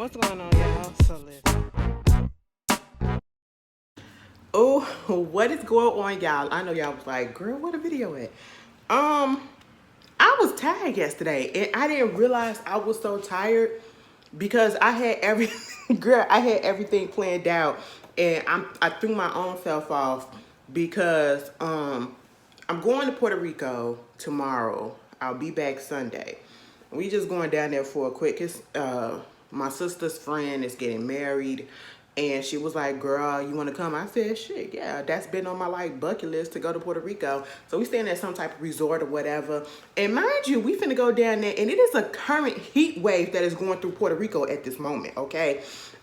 What's going on, y'all? So listen. Oh, what is going on, y'all? I know y'all was like, girl, what a video at? I was tired yesterday, and I didn't realize I was so tired because I had I had everything planned out, and I threw my own self off because I'm going to Puerto Rico tomorrow. I'll be back Sunday. We just going down there for a quick. My sister's friend is getting married, and she was like, "Girl, you want to come?" I said, "Shit, yeah, that's been on my bucket list to go to Puerto Rico." So we staying at some type of resort or whatever. And mind you, we finna go down there, and it is a current heat wave that is going through Puerto Rico at this moment. Okay.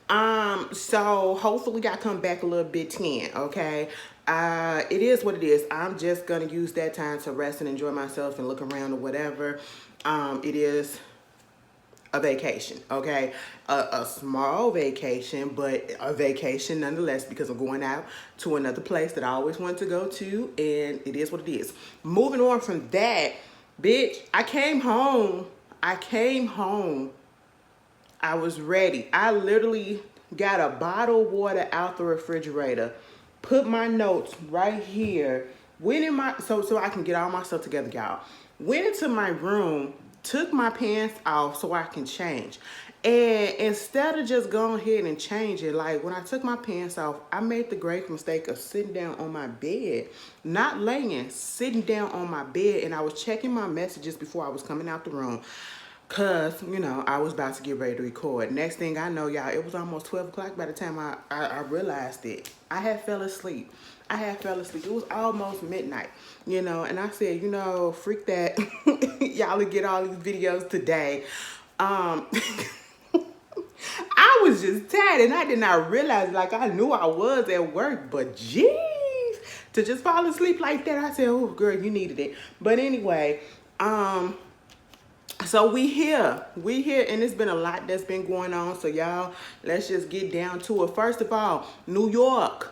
So hopefully I come back a little bit tan, okay? It is what it is. I'm just gonna use that time to rest and enjoy myself and look around or whatever. It is a vacation, okay? A small vacation, but a vacation nonetheless, because I'm going out to another place that I always wanted to go to, and it is what it is. Moving on from that, bitch, I came home. I was ready. I literally got a bottle of water out the refrigerator, put my notes right here, went in my, so I can get all my stuff together, y'all. Went into my room, took my pants off so I can change. And instead of just going ahead and change it, like when I took my pants off, I made the great mistake of sitting down on my bed, not laying, sitting down on my bed, and I was checking my messages before I was coming out the room. Cause, you know, I was about to get ready to record. Next thing I know, y'all, it was almost 12 o'clock by the time I realized it. I had fell asleep. It was almost midnight, you know, and I said, you know, freak that. Y'all will get all these videos today. I was just tired, and I did not realize, like, I knew I was at work, but jeez, to just fall asleep like that, I said, oh, girl, you needed it. But anyway, so we here, and it's been a lot that's been going on. So y'all, let's just get down to it. First of all, New York,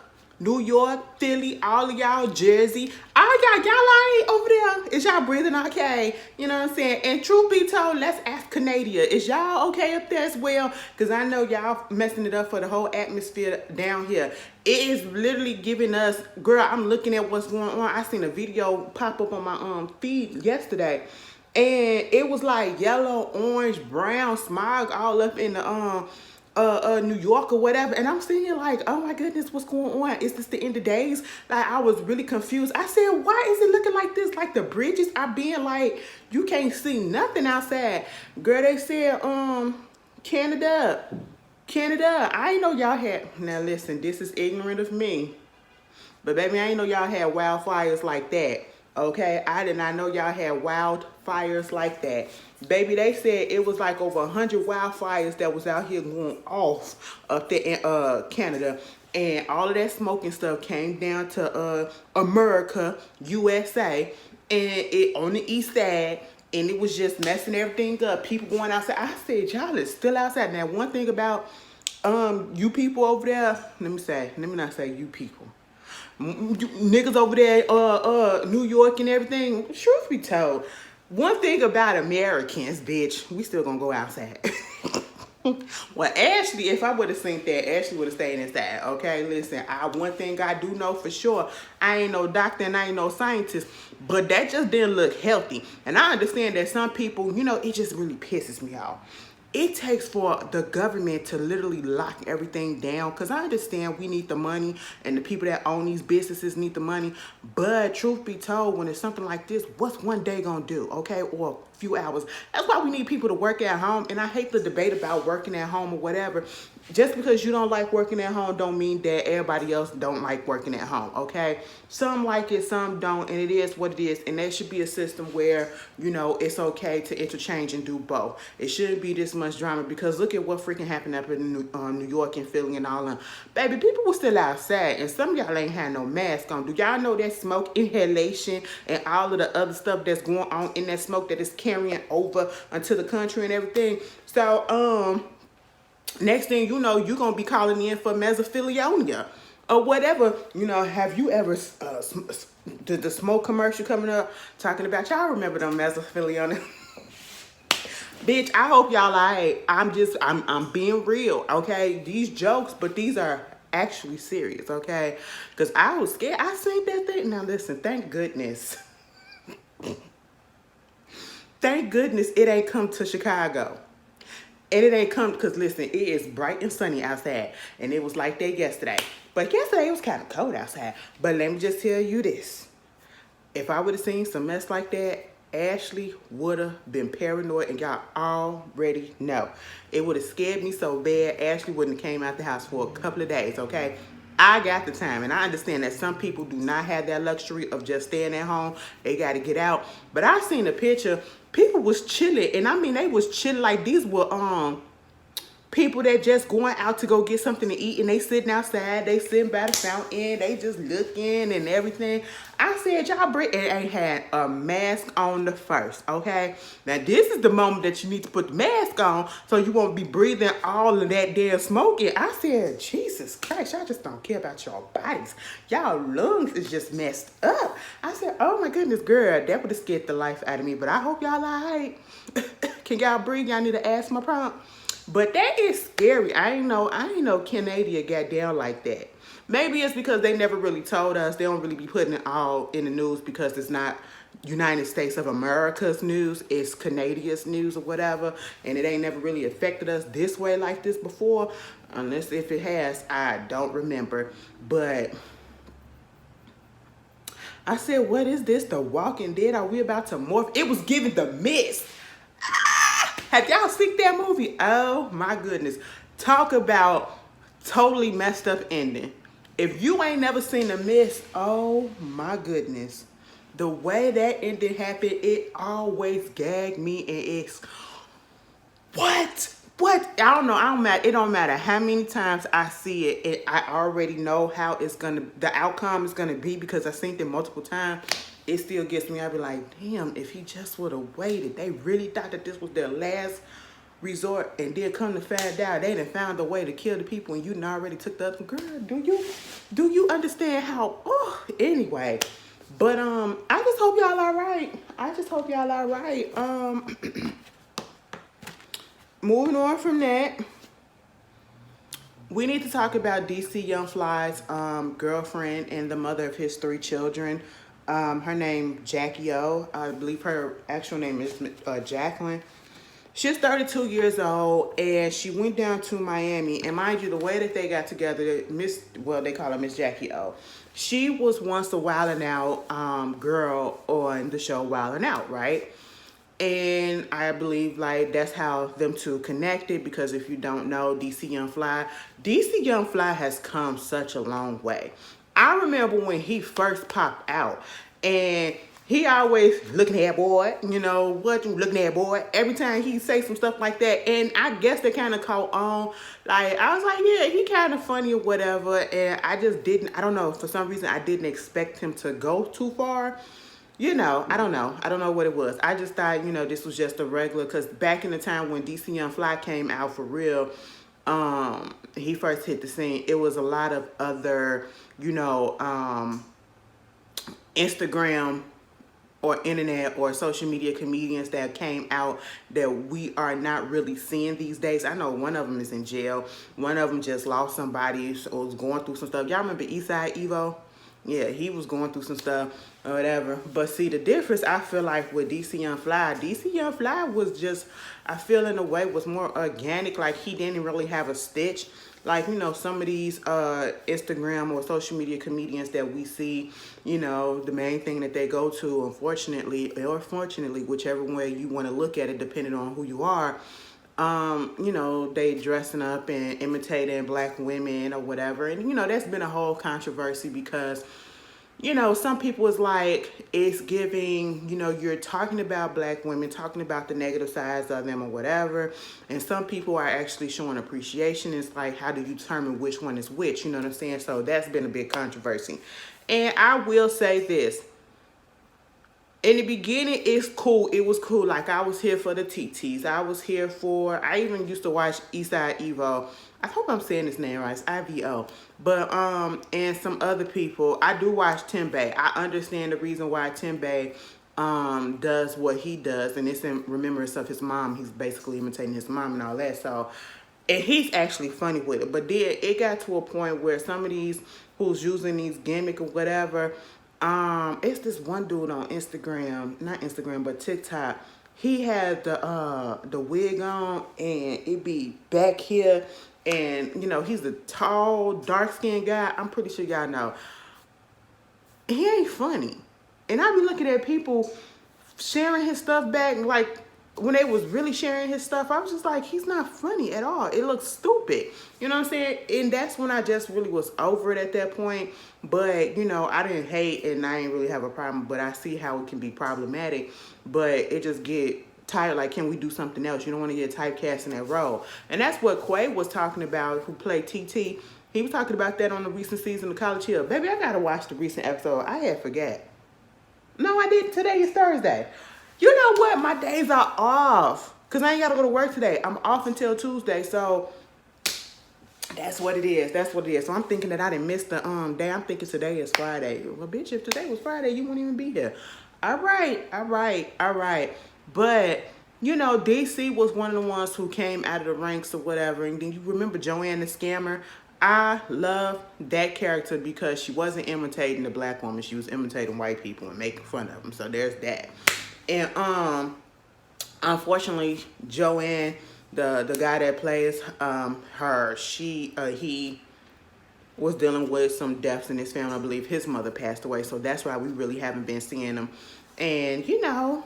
Philly, all of y'all, Jersey, all y'all ain't over there. Is y'all breathing okay? You know what I'm saying? And truth be told, let's ask Canada. Is y'all okay up there as well? Because I know y'all messing it up for the whole atmosphere down here. It is literally giving us, girl, I'm looking at what's going on. I seen a video pop up on my feed yesterday. And it was like yellow, orange, brown, smog all up in the New York or whatever. And I'm sitting here like, oh my goodness, what's going on? Is this the end of days? Like, I was really confused. I said, why is it looking like this? Like the bridges are being like, you can't see nothing outside. Girl, they said, Canada. I ain't know y'all had, now listen, this is ignorant of me. But baby, I ain't know y'all had wildfires like that. Okay, I did not know y'all had wildfires like that. Baby, they said it was like over 100 wildfires that was out here going off up there in Canada. And all of that smoke and stuff came down to America, USA, and it on the east side. And it was just messing everything up. People going outside. I said, y'all is still outside. Now, one thing about you people over there, let me not say you people. Niggas over there, New York and everything. Truth be told, one thing about Americans, bitch, we still gonna go outside. Well, Ashley, if I would have seen that, Ashley would have stayed inside. Okay, listen, one thing I do know for sure, I ain't no doctor and I ain't no scientist, but that just didn't look healthy. And I understand that some people, you know, it just really pisses me off. It takes for the government to literally lock everything down, because I understand we need the money and the people that own these businesses need the money. But truth be told, when it's something like this, what's one day gonna do, okay? Or a few hours. That's why we need people to work at home. And I hate the debate about working at home or whatever. Just because you don't like working at home don't mean that everybody else don't like working at home, okay? Some like it, some don't, and it is what it is. And there should be a system where, you know, it's okay to interchange and do both. It shouldn't be this much drama, because look at what freaking happened up in New York and Philly and all that. Baby, people were still outside, and some of y'all ain't had no mask on. Do y'all know that smoke inhalation and all of the other stuff that's going on in that smoke that is carrying over into the country and everything? So, next thing you know, you're going to be calling in for mesothelioma or whatever. You know, have you ever, the smoke commercial coming up talking about, y'all remember them mesothelioma? Bitch, I hope y'all alright. I'm being real, okay? These jokes, but these are actually serious, okay? Because I was scared. I seen that thing. Now listen, thank goodness. Thank goodness it ain't come to Chicago. And it ain't come, because listen, it is bright and sunny outside. And it was like that yesterday. But yesterday it was kind of cold outside. But let me just tell you this. If I would have seen some mess like that, Ashley would have been paranoid, and y'all already know. It would have scared me so bad, Ashley wouldn't have came out the house for a couple of days, okay? I got the time, and I understand that some people do not have that luxury of just staying at home. They got to get out. But I seen a picture. People was chilling, and I mean, they was chilling like these were people that just going out to go get something to eat, and they sitting outside, they sitting by the fountain, they just looking and everything. I said, y'all ain't had a mask on the first, okay? Now this is the moment that you need to put the mask on so you won't be breathing all of that damn smoke in. I said, Jesus Christ, y'all just don't care about your bodies. Y'all lungs is just messed up. I said, oh my goodness, girl, that would have scared the life out of me, but I hope y'all all right. Can y'all breathe? Y'all need to ask my prompt. But that is scary. I ain't know Canada got down like that. Maybe it's because they never really told us. They don't really be putting it all in the news because it's not United States of America's news. It's Canadia's news or whatever. And it ain't never really affected us this way like this before. Unless if it has, I don't remember. But I said, what is this? The Walking Dead? Are we about to morph? It was giving The Mist. Have y'all seen that movie? Oh my goodness. Talk about totally messed up ending. If you ain't never seen The Mist, oh my goodness. The way that ending happened, it always gagged me, and it's what? I don't know. It don't matter how many times I see it. I already know how the outcome is gonna be because I've seen it multiple times. It still gets me. I be like, damn, if he just would have waited. They really thought that this was their last resort, and then come to find out they done found a way to kill the people, and you done already took the other. Girl, do you understand how? Oh, anyway. But I just hope y'all all right. Moving on from that, we need to talk about DC Young Fly's girlfriend and the mother of his 3 children. Her name Jackie O. I believe her actual name is Jacqueline. She's 32 years old, and she went down to Miami. And mind you, the way that they got together, they call her Miss Jackie O. She was once a Wildin' Out girl on the show Wildin' Out, right? And I believe like that's how them two connected, because if you don't know DC Young Fly has come such a long way. I remember when he first popped out, and he always looking at boy, you know, what you looking at boy, every time he say some stuff like that. And I guess they kind of caught on. Like, I was like, yeah, he kind of funny or whatever. And I don't know, for some reason I didn't expect him to go too far. You know, I don't know what it was. I just thought, you know, this was just a regular, because back in the time when DC Young Fly came out for real, he first hit the scene, it was a lot of other, you know, Instagram or internet or social media comedians that came out that we are not really seeing these days. I know one of them is in jail. One of them just lost somebody or was going through some stuff. Y'all remember Eastside Evo? Yeah, he was going through some stuff or whatever. But see, the difference I feel like with DC Young Fly was just, I feel in a way, was more organic. Like, he didn't really have a stitch. Like, you know, some of these Instagram or social media comedians that we see, you know, the main thing that they go to, unfortunately, or fortunately, whichever way you want to look at it, depending on who you are, you know, they dressing up and imitating black women or whatever. And, you know, that's been a whole controversy because, you know, some people is like, it's giving, you know, you're talking about black women, talking about the negative sides of them or whatever. And some people are actually showing appreciation. It's like, how do you determine which one is which? You know what I'm saying? So that's been a big controversy. And I will say this. In the beginning, it's cool. It was cool. Like, I was here for the TTs. I even used to watch Eastside Evo. I hope I'm saying his name right. It's IVO. But, and some other people. I do watch Timbe. I understand the reason why Timbe does what he does, and it's in remembrance of his mom. He's basically imitating his mom and all that. So, and he's actually funny with it. But then it got to a point where some of these who's using these gimmick or whatever, it's this one dude on Instagram, not Instagram, but TikTok. He had the wig on, and it be back here, and you know he's a tall, dark skinned guy. I'm pretty sure y'all know. He ain't funny. And I be looking at people sharing his stuff back, like when they was really sharing his stuff, I was just like, he's not funny at all. It looks stupid. You know what I'm saying? And that's when I just really was over it at that point. But, you know, I didn't hate and I didn't really have a problem, but I see how it can be problematic. But it just get tired, like, can we do something else? You don't want to get typecast in that role. And that's what Quay was talking about, who played TT. He was talking about that on the recent season of College Hill. Baby, I got to watch the recent episode. I had forgot. No, I didn't. Today is Thursday. You know what? My days are off because I ain't got to go to work today. I'm off until Tuesday. So that's what it is. That's what it is. So I'm thinking that I didn't miss the day. I'm thinking today is Friday. Well, bitch, if today was Friday, you wouldn't even be here. All right. But, you know, DC was one of the ones who came out of the ranks or whatever. And then you remember Joanne the Scammer? I love that character because she wasn't imitating the black woman. She was imitating white people and making fun of them. So there's that. And unfortunately, Joanne, the guy that plays her, he was dealing with some deaths in his family. I believe his mother passed away. So that's why we really haven't been seeing him. And, you know,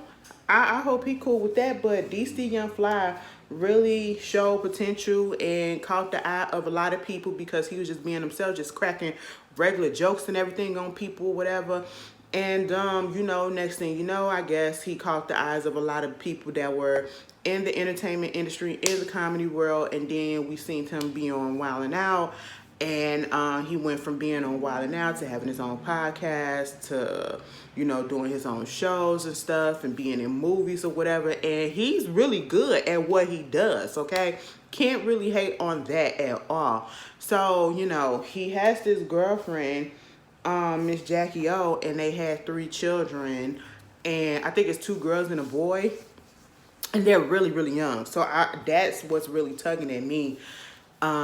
I hope he cool with that. But DC Young Fly really showed potential and caught the eye of a lot of people because he was just being himself, just cracking regular jokes and everything on people, whatever. And, you know, next thing you know, I guess he caught the eyes of a lot of people that were in the entertainment industry, in the comedy world. And then we seen him be on Wild 'N Out. And he went from being on Wild 'N Out to having his own podcast to, you know, doing his own shows and stuff and being in movies or whatever. And he's really good at what he does, okay? Can't really hate on that at all. So, you know, he has this girlfriend, Miss Jackie O, and they had 3 children. And I think it's 2 girls and a boy. And they're really, really young. So that's what's really tugging at me.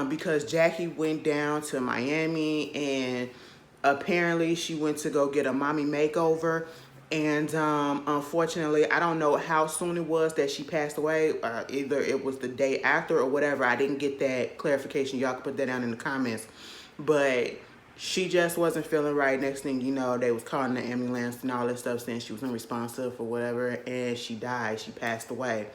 Because Jackie went down to Miami and apparently she went to go get a mommy makeover. And unfortunately, I don't know how soon it was that she passed away. Either it was the day after or whatever. I didn't get that clarification. Y'all can put that down in the comments. But she just wasn't feeling right. Next thing you know, they was calling the ambulance and all that stuff saying she was unresponsive or whatever. And she died. She passed away.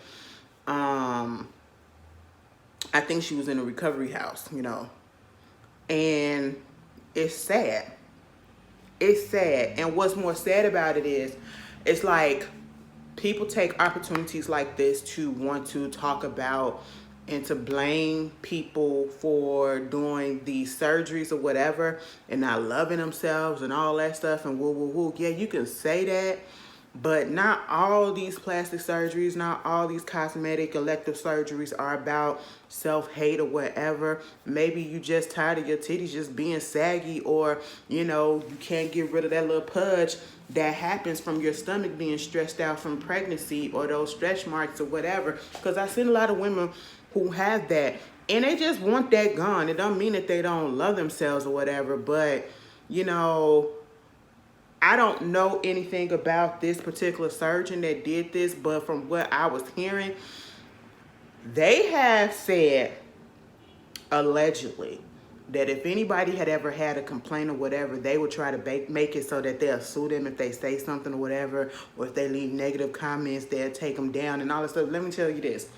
I think she was in a recovery house, you know. And it's sad. It's sad. And what's more sad about it is, it's like people take opportunities like this to want to talk about and to blame people for doing these surgeries or whatever and not loving themselves and all that stuff and woo. Yeah, you can say that. But not all these plastic surgeries, not all these cosmetic elective surgeries are about self-hate or whatever. Maybe you just tired of your titties just being saggy, or, you know, you can't get rid of that little pudge that happens from your stomach being stretched out from pregnancy or those stretch marks or whatever. Because I've seen a lot of women who have that and they just want that gone. It don't mean that they don't love themselves or whatever, but, you know, I don't know anything about this particular surgeon that did this, but from what I was hearing, they have said, allegedly, that if anybody had ever had a complaint or whatever, they would try to make it so that they'll sue them if they say something or whatever, or if they leave negative comments, they'll take them down and all that stuff. Let me tell you this.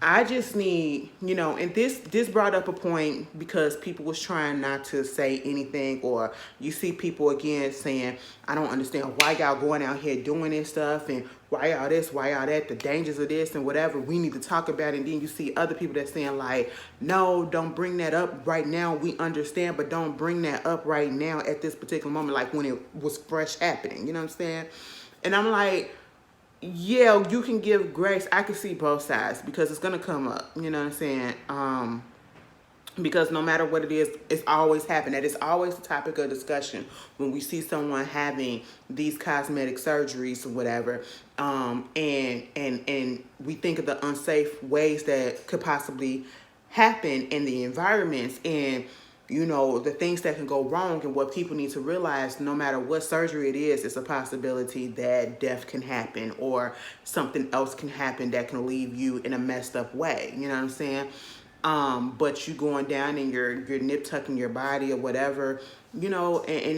I just need, you know, and this brought up a point because people was trying not to say anything, or you see people again saying, I don't understand why y'all going out here doing this stuff and why y'all this, why y'all that, the dangers of this and whatever, we need to talk about it. And then you see other people that saying like, no, don't bring that up right now. We understand, but don't bring that up right now at this particular moment, like when it was fresh happening, you know what I'm saying? And I'm like, yeah, you can give grace. I can see both sides because it's going to come up. You know what I'm saying? because no matter what it is, it's always happened. That is always the topic of discussion when we see someone having these cosmetic surgeries or whatever, and we think of the unsafe ways that could possibly happen in the environments, and the things that can go wrong. And what people need to realize, no matter what surgery it is, it's a possibility that death can happen or something else can happen that can leave you in a messed up way. You know what I'm saying? But you going down and you're nip tucking your body or whatever, and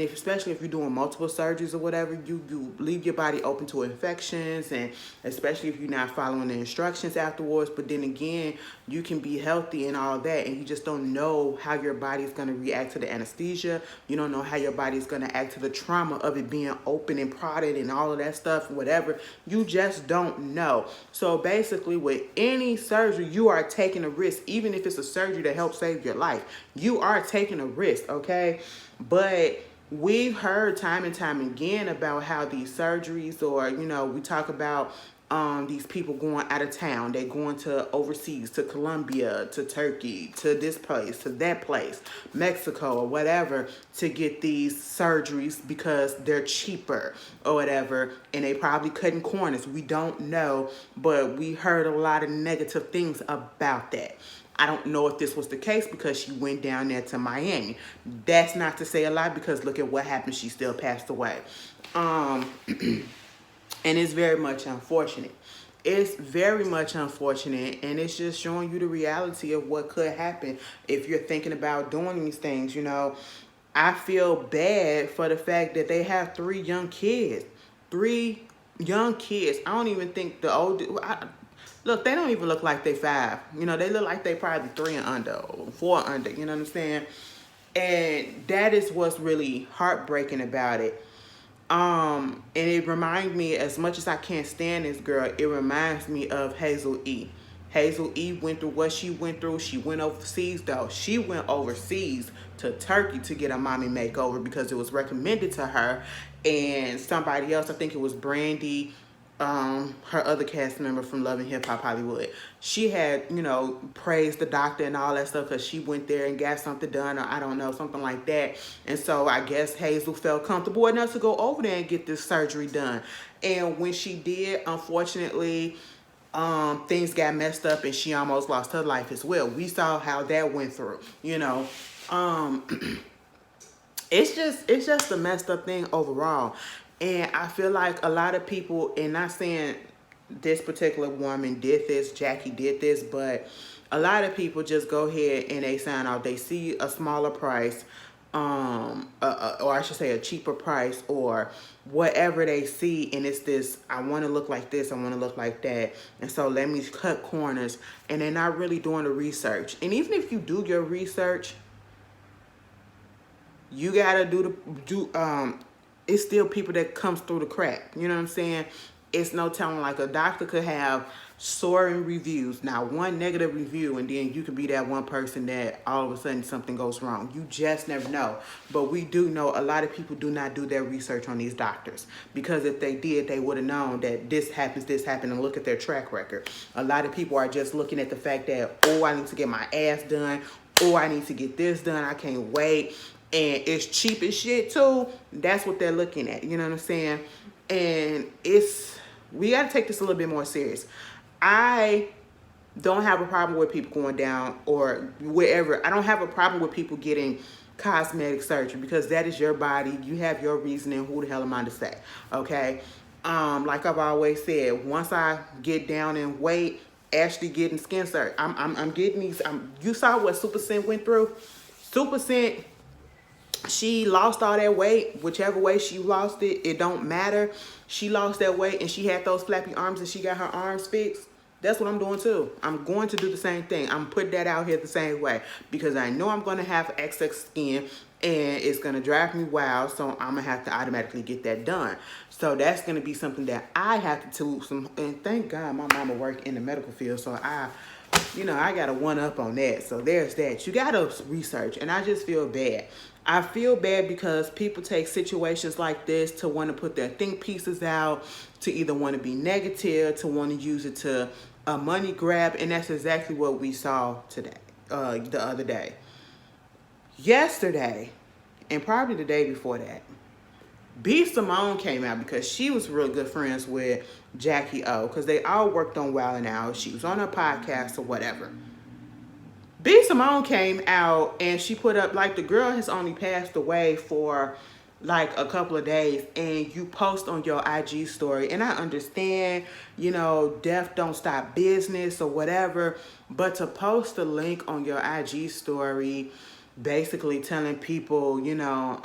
especially if you're doing multiple surgeries or whatever, you leave your body open to infections, and especially if you're not following the instructions afterwards. But then again, you can be healthy and all that, and you just don't know how your body is going to react to the anesthesia. You don't know how your body is going to act to the trauma of it being open and prodded and all of that stuff, whatever. You just don't know. So basically, with any surgery, you are taking a risk. Even if it's a surgery that helps save your life, you are taking a risk, okay? But we've heard time and time again about how these surgeries, or we talk about these people going out of town. They're going to overseas, to Colombia, to Turkey, to this place, to that place, Mexico or whatever, to get these surgeries because they're cheaper or whatever, and they probably cutting corners. We don't know, but we heard a lot of negative things about that. I don't know if this was the case because she went down there to Miami. That's not to say a lot, because look at what happened. She still passed away. And it's very much unfortunate. It's very much unfortunate, and it's just showing you the reality of what could happen if you're thinking about doing these things. I feel bad for the fact that they have 3 young kids. 3 young kids. I don't even think the old... Look, they don't even look like they 5. They look like they probably 3 and under, or 4 and under. You know what I'm saying? And that is what's really heartbreaking about it. And it reminds me, as much as I can't stand this girl, it reminds me of Hazel E. Hazel E went through what she went through. She went overseas, though. She went overseas to Turkey to get a mommy makeover because it was recommended to her. And somebody else, I think it was Brandy, her other cast member from Love and Hip Hop Hollywood, she had, praised the doctor and all that stuff because she went there and got something done, or I don't know, something like that. And so I guess Hazel felt comfortable enough to go over there and get this surgery done. And when she did, unfortunately, things got messed up and she almost lost her life as well. We saw how that went through, It's just a messed up thing overall. And I feel like a lot of people, and not saying this particular woman did this, Jackie did this, but a lot of people just go ahead and they sign off. They see a smaller price, or I should say a cheaper price, or whatever they see, and it's this, I want to look like this, I want to look like that, and so let me cut corners, and they're not really doing the research. And even if you do your research, you gotta it's still people that comes through the crack. You know what I'm saying? It's no telling. Like, a doctor could have soaring reviews, not one negative review, and then you could be that one person that all of a sudden something goes wrong. You just never know. But we do know a lot of people do not do their research on these doctors, because if they did, they would have known that this happened, and look at their track record. A lot of people are just looking at the fact that, oh, I need to get my ass done, oh, I need to get this done, I can't wait. And it's cheap as shit too. That's what they're looking at. You know what I'm saying? And we got to take this a little bit more serious. I don't have a problem with people going down or wherever. I don't have a problem with people getting cosmetic surgery, because that is your body. You have your reasoning. Who the hell am I to say? Okay? Like I've always said, once I get down in weight, actually getting skin surgery, I'm getting these. You saw what Super Scent went through. Super Scent, she lost all that weight. Whichever way she lost it, it don't matter. She lost that weight and she had those flappy arms and she got her arms fixed. That's what I'm doing too. I'm going to do the same thing. I'm putting that out here the same way, because I know I'm going to have excess skin and it's going to drive me wild. So I'm going to have to automatically get that done. So that's going to be something that I have to do. And thank God my mama worked in the medical field. So I got a one up on that. So there's that. You got to research. And I just feel bad. I feel bad because people take situations like this to want to put their think pieces out, to either want to be negative, to want to use it to a money grab. And that's exactly what we saw today, the other day. yesterday, and probably the day before that, B. Simone came out because she was real good friends with Jackie O, because they all worked on Wild 'N Out. She was on her podcast or whatever. B. Simone came out and she put up, like, the girl has only passed away for like a couple of days, and you post on your IG story, and I understand, you know, death don't stop business or whatever, but to post a link on your IG story basically telling people, you know,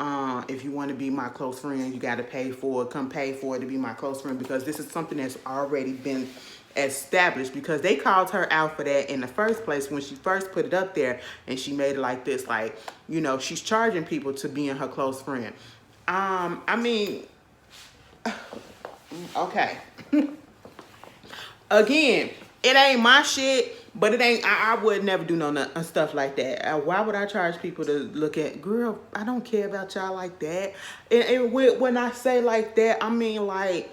if you want to be my close friend, you got to pay for it, come pay for it to be my close friend, because this is something that's already been established, because they called her out for that in the first place when she first put it up there, and she made it like this, like, you know, she's charging people to being her close friend. I mean, okay. Again, it ain't my shit, but it ain't, I would never do no stuff like that. Why would I charge people to look at, girl, I don't care about y'all like that. And when I say like that, I mean, like,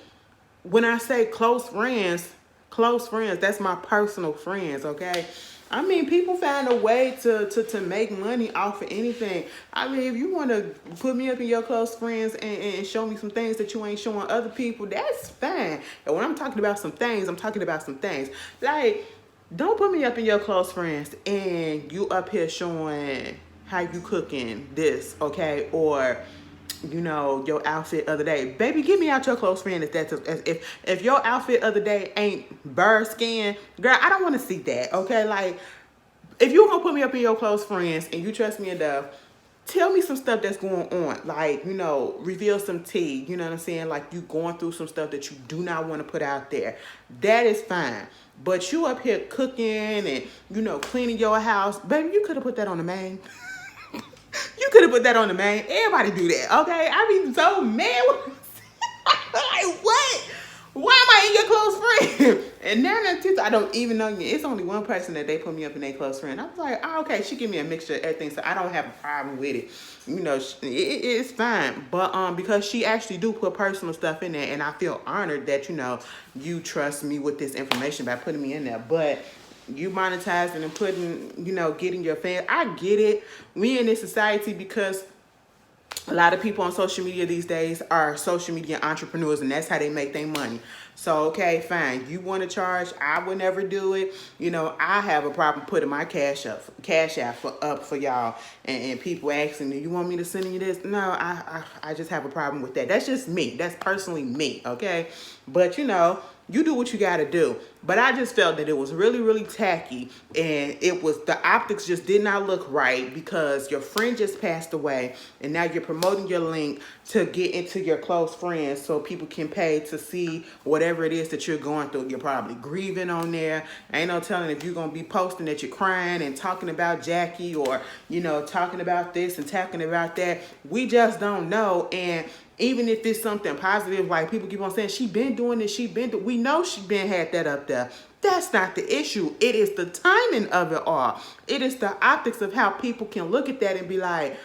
when I say close friends, that's my personal friends, okay? I mean, people find a way to make money off of anything. I mean, if you want to put me up in your close friends and show me some things that you ain't showing other people, that's fine. And when I'm talking about some things, I'm talking about some things. Like, don't put me up in your close friends and you up here showing how you cooking this, okay? Or, you know, your outfit other day. Baby, get me out your close friend if your outfit other day ain't bird skin, girl, I don't want to see that, okay? Like, if you gonna put me up in your close friends and you trust me enough, tell me some stuff that's going on. Like, you know, reveal some tea, you know what I'm saying? Like, you going through some stuff that you do not want to put out there. That is fine. But you up here cooking and, you know, cleaning your house, baby, you could have put that on the main. You could have put that on the main. Everybody do that, okay? I be so mad. Like, what? Why am I in your close friend? And now I don't even know you. It's only one person that they put me up in their close friend. I was like, oh, okay, she give me a mixture of everything, so I don't have a problem with it. You know, it's fine. But because she actually do put personal stuff in there, and I feel honored that, you know, you trust me with this information by putting me in there. But you monetizing and putting, you know, getting your fans. I get it. We in this society because a lot of people on social media these days are social media entrepreneurs, and that's how they make their money. So, okay, fine. You want to charge? I would never do it. You know, I have a problem putting my cash app for y'all, and people asking, do you want me to send you this? No, I just have a problem with that. That's just me. That's personally me, okay? But, you know, you do what you got to do. But I just felt that it was really, really tacky, and the optics just did not look right, because your friend just passed away, and now you're promoting your link to get into your close friends so people can pay to see whatever it is that you're going through. You're probably grieving on there. Ain't no telling if you're going to be posting that you're crying and talking about Jackie, or, you know, talking about this and talking about that. We just don't know. And even if it's something positive, like people keep on saying, she been doing this, we know she been had that up there. That's not the issue. It is the timing of it all. It is the optics of how people can look at that and be like,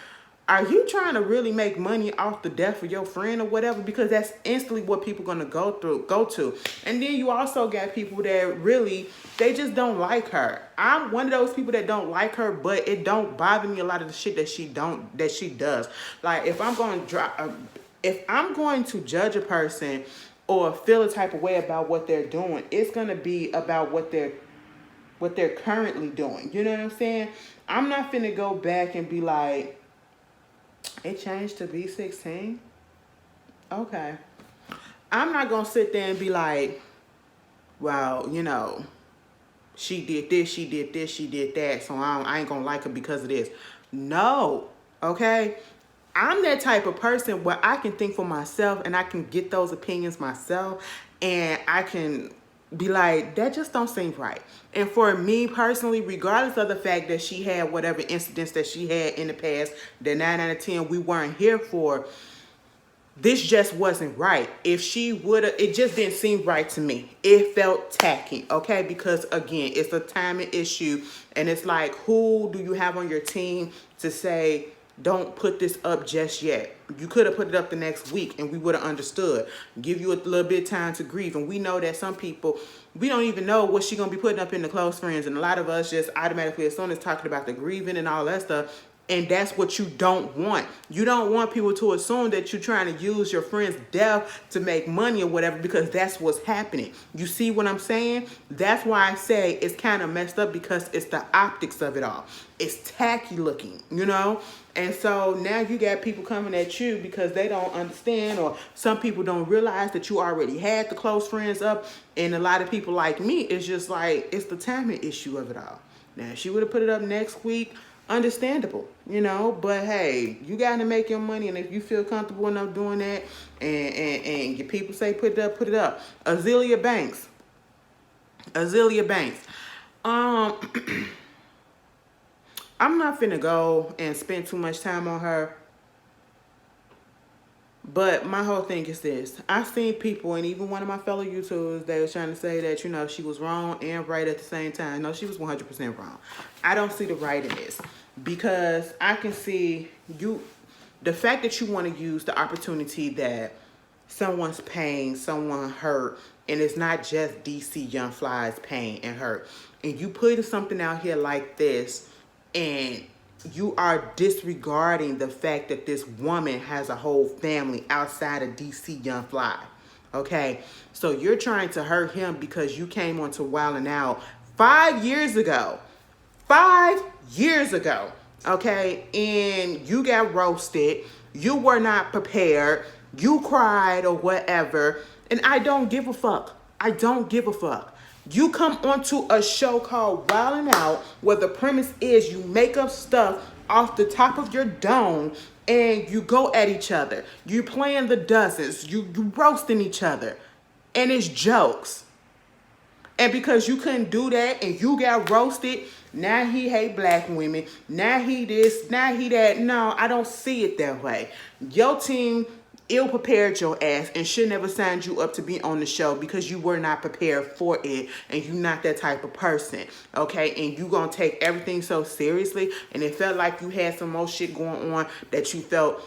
are you trying to really make money off the death of your friend or whatever? Because that's instantly what people going to go to. And then you also got people that really, they just don't like her. I'm one of those people that don't like her, but it don't bother me a lot of the shit that she does. Like, if I'm going to judge a person or feel a type of way about what they're doing, it's going to be about what they're currently doing. You know what I'm saying? I'm not finna go back and be like, it changed to B16? Okay. I'm not going to sit there and be like, well, you know, she did this, she did this, she did that, so I ain't going to like her because of this. No. Okay? I'm that type of person where I can think for myself, and I can get those opinions myself, and I can be like, that just don't seem right. And for me personally, regardless of the fact that she had whatever incidents that she had in the past, the 9 out of 10 we weren't here for, this just wasn't right. If she would have, it just didn't seem right to me. It felt tacky, okay? Because again, it's a timing issue, and it's like, who do you have on your team to say, don't put this up just yet? You could have put it up the next week and we would have understood. Give you a little bit of time to grieve. And we know that some people, we don't even know what she's going to be putting up in the close friends. And a lot of us just automatically, as soon as talking about the grieving and all that stuff, And that's what you don't want. You don't want people to assume that you're trying to use your friend's death to make money or whatever, because that's what's happening. You see what I'm saying? That's why I say it's kind of messed up, because it's the optics of it all. It's tacky looking, you know? And so now you got people coming at you because they don't understand, or some people don't realize that you already had the close friends up. And a lot of people like me, it's just like, it's the timing issue of it all. Now, if she would have put it up next week, understandable, you know, but hey, you got to make your money, and if you feel comfortable enough doing that, and your people say put it up, put it up. Azealia Banks. I'm not finna go and spend too much time on her, but my whole thing is this. I've seen people, and even one of my fellow YouTubers, they were trying to say that, you know, she was wrong and right at the same time. No, she was 100% wrong. I don't see the right in this, because I can see the fact that you want to use the opportunity that someone's pain, someone hurt, and it's not just DC Young Fly's pain and hurt, and you put something out here like this, and you are disregarding the fact that this woman has a whole family outside of DC Young Fly. Okay, so you're trying to hurt him because you came onto Wildin' Out 5 years ago. 5 years ago, okay, and you got roasted. You were not prepared. You cried or whatever, and I don't give a fuck. I don't give a fuck. You come onto a show called Wildin' Out, where the premise is you make up stuff off the top of your dome, and you go at each other. You playing the dozens. You roasting each other, and it's jokes. And because you couldn't do that and you got roasted, now he hate black women. Now he this, now he that. No, I don't see it that way. Your team ill-prepared your ass and should never signed you up to be on the show, because you were not prepared for it, and you're not that type of person, okay? And you gonna take everything so seriously, and it felt like you had some more shit going on that you felt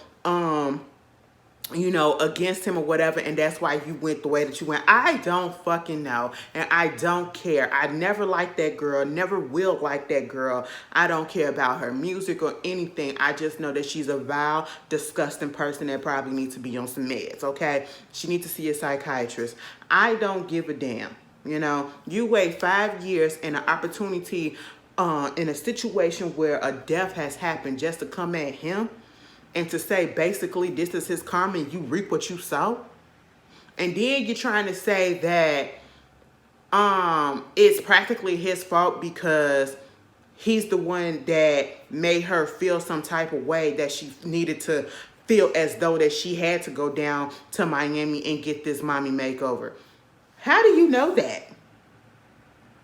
you know, against him or whatever, and that's why you went the way that you went. I don't fucking know, and I don't care. I never liked that girl, never will like that girl. I don't care about her music or anything. I just know that she's a vile, disgusting person that probably needs to be on some meds, okay? She needs to see a psychiatrist. I don't give a damn, you know? You wait 5 years and an opportunity in a situation where a death has happened just to come at him, and to say basically this is his karma and you reap what you sow. And then you're trying to say that it's practically his fault because he's the one that made her feel some type of way, that she needed to feel as though that she had to go down to Miami and get this mommy makeover. How do you know that?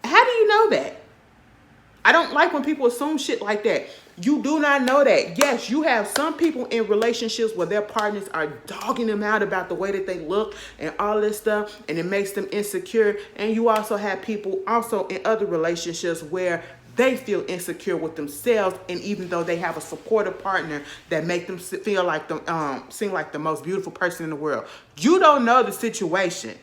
How do you know that? I don't like when people assume shit like that. You do not know that. Yes, you have some people in relationships where their partners are dogging them out about the way that they look and all this stuff, and it makes them insecure. And you also have people also in other relationships where they feel insecure with themselves, and even though they have a supportive partner that make them feel like seem like the most beautiful person in the world. You don't know the situation.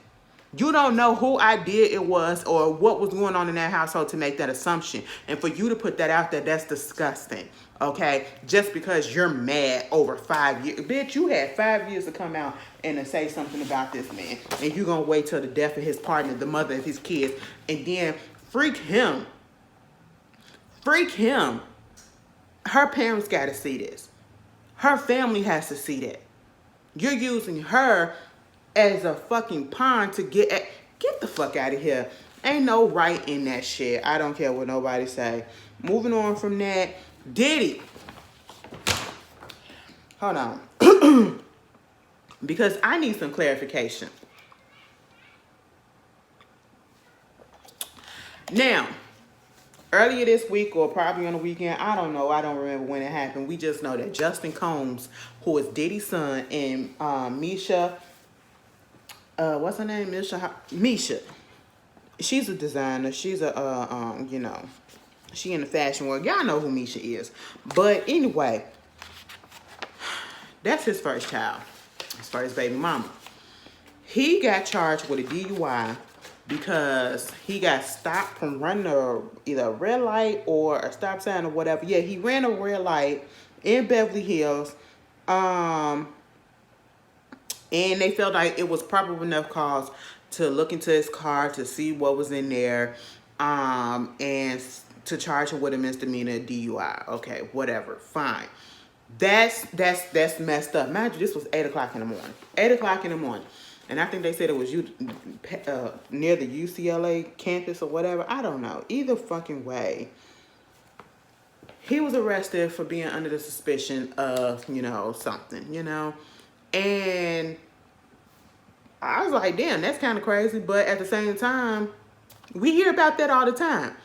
You don't know who idea it was or what was going on in that household to make that assumption. And for you to put that out there, that's disgusting, okay? Just because you're mad over 5 years. Bitch, you had 5 years to come out and to say something about this man. And you're going to wait till the death of his partner, the mother of his kids, and then freak him. Freak him. Her parents got to see this. Her family has to see that. You're using her as a fucking pawn to get the fuck out of here. Ain't no right in that shit. I don't care what nobody say. Moving on from that, Diddy. Hold on. Because I need some clarification. Now, earlier this week or probably on the weekend, I don't know, I don't remember when it happened. We just know that Justin Combs, who is Diddy's son, and Misha, what's her name? Misha. She's a designer. She's a, you know, she in the fashion world. Y'all know who Misha is. But anyway, that's his first child, his first baby mama. He got charged with a DUI because he got stopped from running either a red light or a stop sign or whatever. Yeah, he ran a red light in Beverly Hills. And they felt like it was probable enough cause to look into his car to see what was in there, and to charge him with a misdemeanor DUI. Okay, whatever, fine. That's messed up. Mind you, this was 8 o'clock in the morning. 8 o'clock in the morning. And I think they said it was near the UCLA campus or whatever. I don't know. Either fucking way, he was arrested for being under the suspicion of, something, And I was like, damn, that's kind of crazy. But at the same time, we hear about that all the time.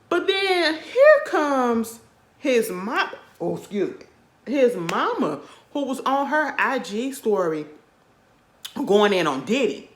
But then here comes his mama, his mama, who was on her IG story going in on Diddy.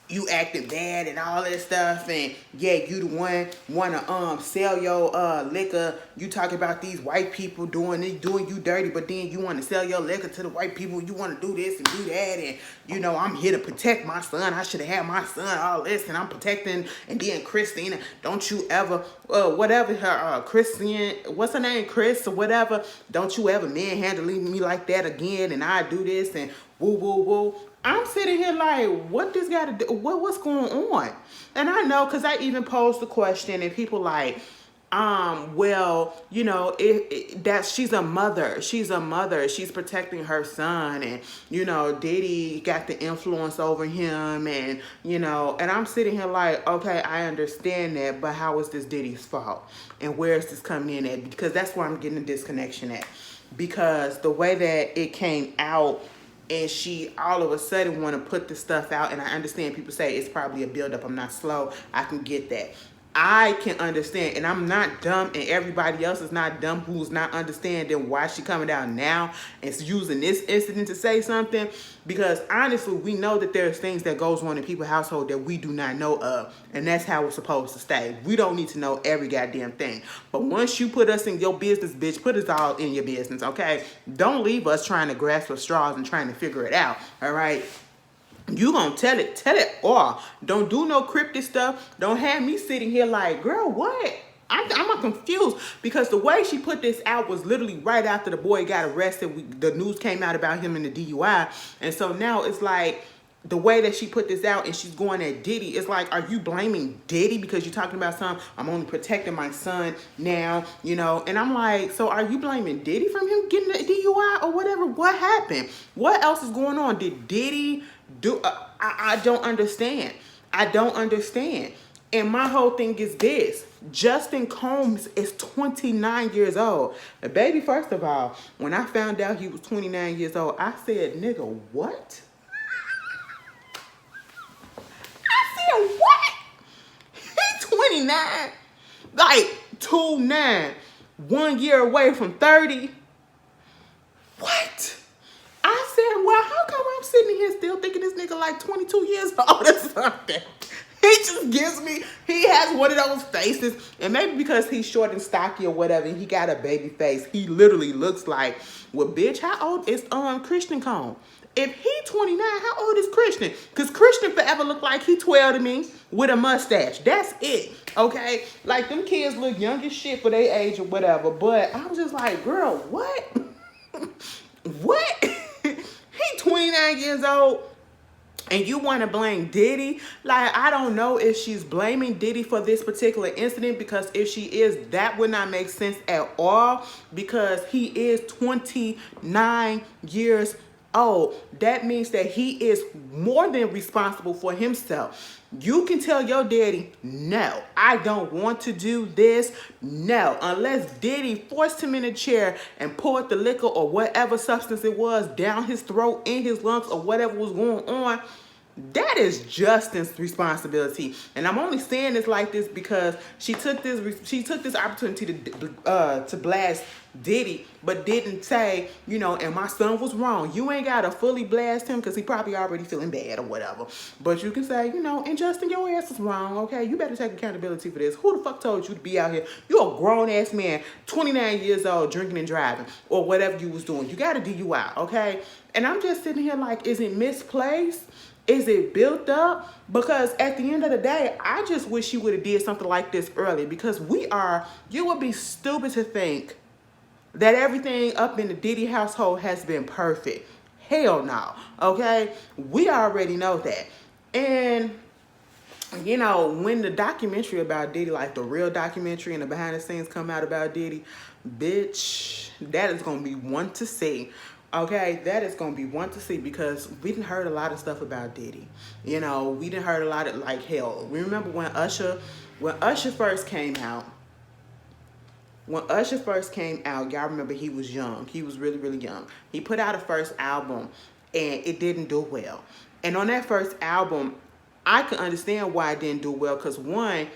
You acting bad and all that stuff, and yeah, you the one wanna sell your liquor. You talk about these white people doing you dirty, but then you want to sell your liquor to the white people. You want to do this and do that, and I'm here to protect my son. I should have had my son, all this, and I'm protecting. And then Christina, don't you ever whatever her Christian, what's her name, Chris or whatever, don't you ever manhandling me like that again, and I do this and woo woo woo. I'm sitting here like, what this got to do? What's going on? And I know, because I even posed the question, and people like, well, that she's a mother. She's a mother. She's protecting her son, and Diddy got the influence over him, and and I'm sitting here like, okay, I understand that, but how is this Diddy's fault? And where is this coming in at? Because that's where I'm getting the disconnection at. Because the way that it came out, and she all of a sudden want to put this stuff out, and I understand people say it's probably a buildup. I'm not slow. I can get that. I can understand, and I'm not dumb, and everybody else is not dumb who's not understanding why she coming out now and using this incident to say something. Because honestly, we know that there's things that goes on in people's household that we do not know of, and that's how it's supposed to stay. We don't need to know every goddamn thing. But once you put us in your business, bitch, put us all in your business, okay? Don't leave us trying to grasp for straws and trying to figure it out, all right? You gonna tell it all. Don't do no cryptic stuff. Don't have me sitting here like, girl, what? I'm confused, because the way she put this out was literally right after the boy got arrested. The news came out about him in the DUI. And so now it's like, the way that she put this out and she's going at Diddy, it's like, are you blaming Diddy because you're talking about something? I'm only protecting my son now, and I'm like, so are you blaming Diddy from him getting the DUI or whatever? What happened? What else is going on? Did Diddy do? I don't understand. I don't understand. And my whole thing is this. Justin Combs is 29 years old. The baby, first of all, when I found out he was 29 years old, I said, nigga, what? What? He's 29, like 29, 1 year away from 30. What? I said, well, how come I'm sitting here still thinking this nigga like 22 years old or something? He just gives me, he has one of those faces, and maybe because he's short and stocky or whatever, he got a baby face. He literally looks like, well, bitch, how old is Christian Combs? If he 29, how old is Christian? Because Christian forever look like he 12 to me with a mustache. That's it, okay? Like, them kids look young as shit for their age or whatever. But I'm just like, girl, what? What? He 29 years old, and you want to blame Diddy? Like, I don't know if she's blaming Diddy for this particular incident, because if she is, that would not make sense at all, because he is 29 years old. That means that he is more than responsible for himself. You can tell your daddy, no, I don't want to do this. No, unless Diddy forced him in a chair and poured the liquor or whatever substance it was down his throat, in his lungs, or whatever was going on. That is Justin's responsibility. And I'm only saying this like this because she took this opportunity to blast Diddy, but didn't say, and my son was wrong. You ain't got to fully blast him because he probably already feeling bad or whatever. But you can say, and Justin, your ass is wrong, okay? You better take accountability for this. Who the fuck told you to be out here? You're a grown-ass man, 29 years old, drinking and driving, or whatever you was doing. You got a DUI, okay? And I'm just sitting here like, is it misplaced? Is it built up? Because at the end of the day, I just wish she would have did something like this early, because you would be stupid to think that everything up in the Diddy household has been perfect. Hell no, okay? We already know that. And, you know, when the documentary about Diddy, like the real documentary and the behind the scenes come out about Diddy, bitch, that is going to be one to see. Okay, that is going to be one to see, because we done heard a lot of stuff about Diddy. You know, we done heard a lot of, like, hell. We remember when Usher first came out. When Usher first came out, y'all remember he was young. He was really, really young. He put out a first album, and it didn't do well. And on that first album, I could understand why it didn't do well, because one,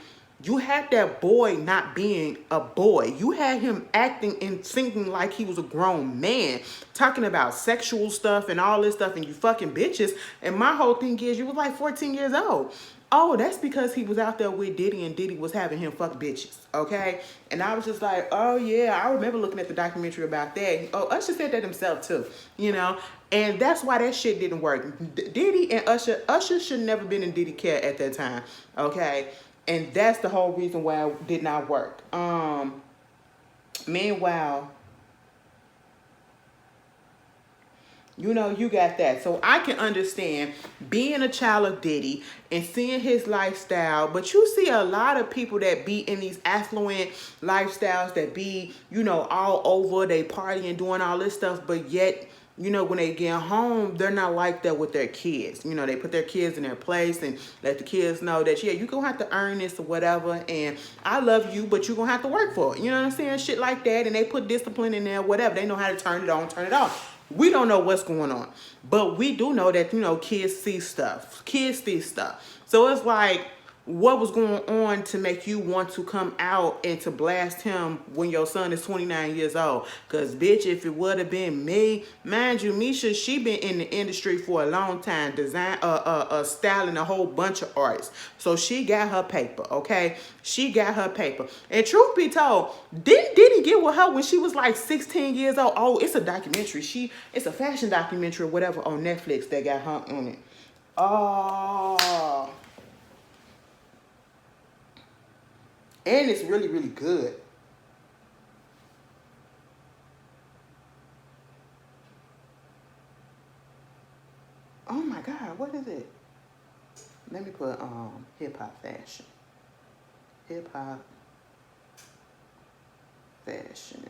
you had that boy not being a boy. You had him acting and singing like he was a grown man, talking about sexual stuff and all this stuff, and you fucking bitches. And my whole thing is, you was like 14 years old. Oh, that's because he was out there with Diddy, and Diddy was having him fuck bitches, okay? And I was just like, oh yeah, I remember looking at the documentary about that. Oh, Usher said that himself too, you know? And that's why that shit didn't work. Diddy and Usher should never been in Diddy care at that time, okay? And that's the whole reason why it did not work. Meanwhile, you know, you got that. So I can understand being a child of Diddy and seeing his lifestyle. But you see a lot of people that be in these affluent lifestyles that be, you know, all over. They party and doing all this stuff. But yet, you know, when they get home, they're not like that with their kids. You know, they put their kids in their place and let the kids know that, yeah, you're going to have to earn this or whatever. And I love you, but you're going to have to work for it. You know what I'm saying? Shit like that. And they put discipline in there, whatever. They know how to turn it on, turn it off. We don't know what's going on. But we do know that, you know, kids see stuff. Kids see stuff. So it's like, what was going on to make you want to come out and to blast him when your son is 29 years old? Because, bitch, if it would have been me, mind you, Misha, she been in the industry for a long time, styling a whole bunch of artists. So she got her paper, okay? She got her paper. And truth be told, didn't Diddy get with her when she was like 16 years old? Oh, it's a documentary. It's a fashion documentary or whatever on Netflix that got her on it. Oh... And it's really, really good. Oh my God, what is it? Let me put hip hop fashion. Hip hop fashion.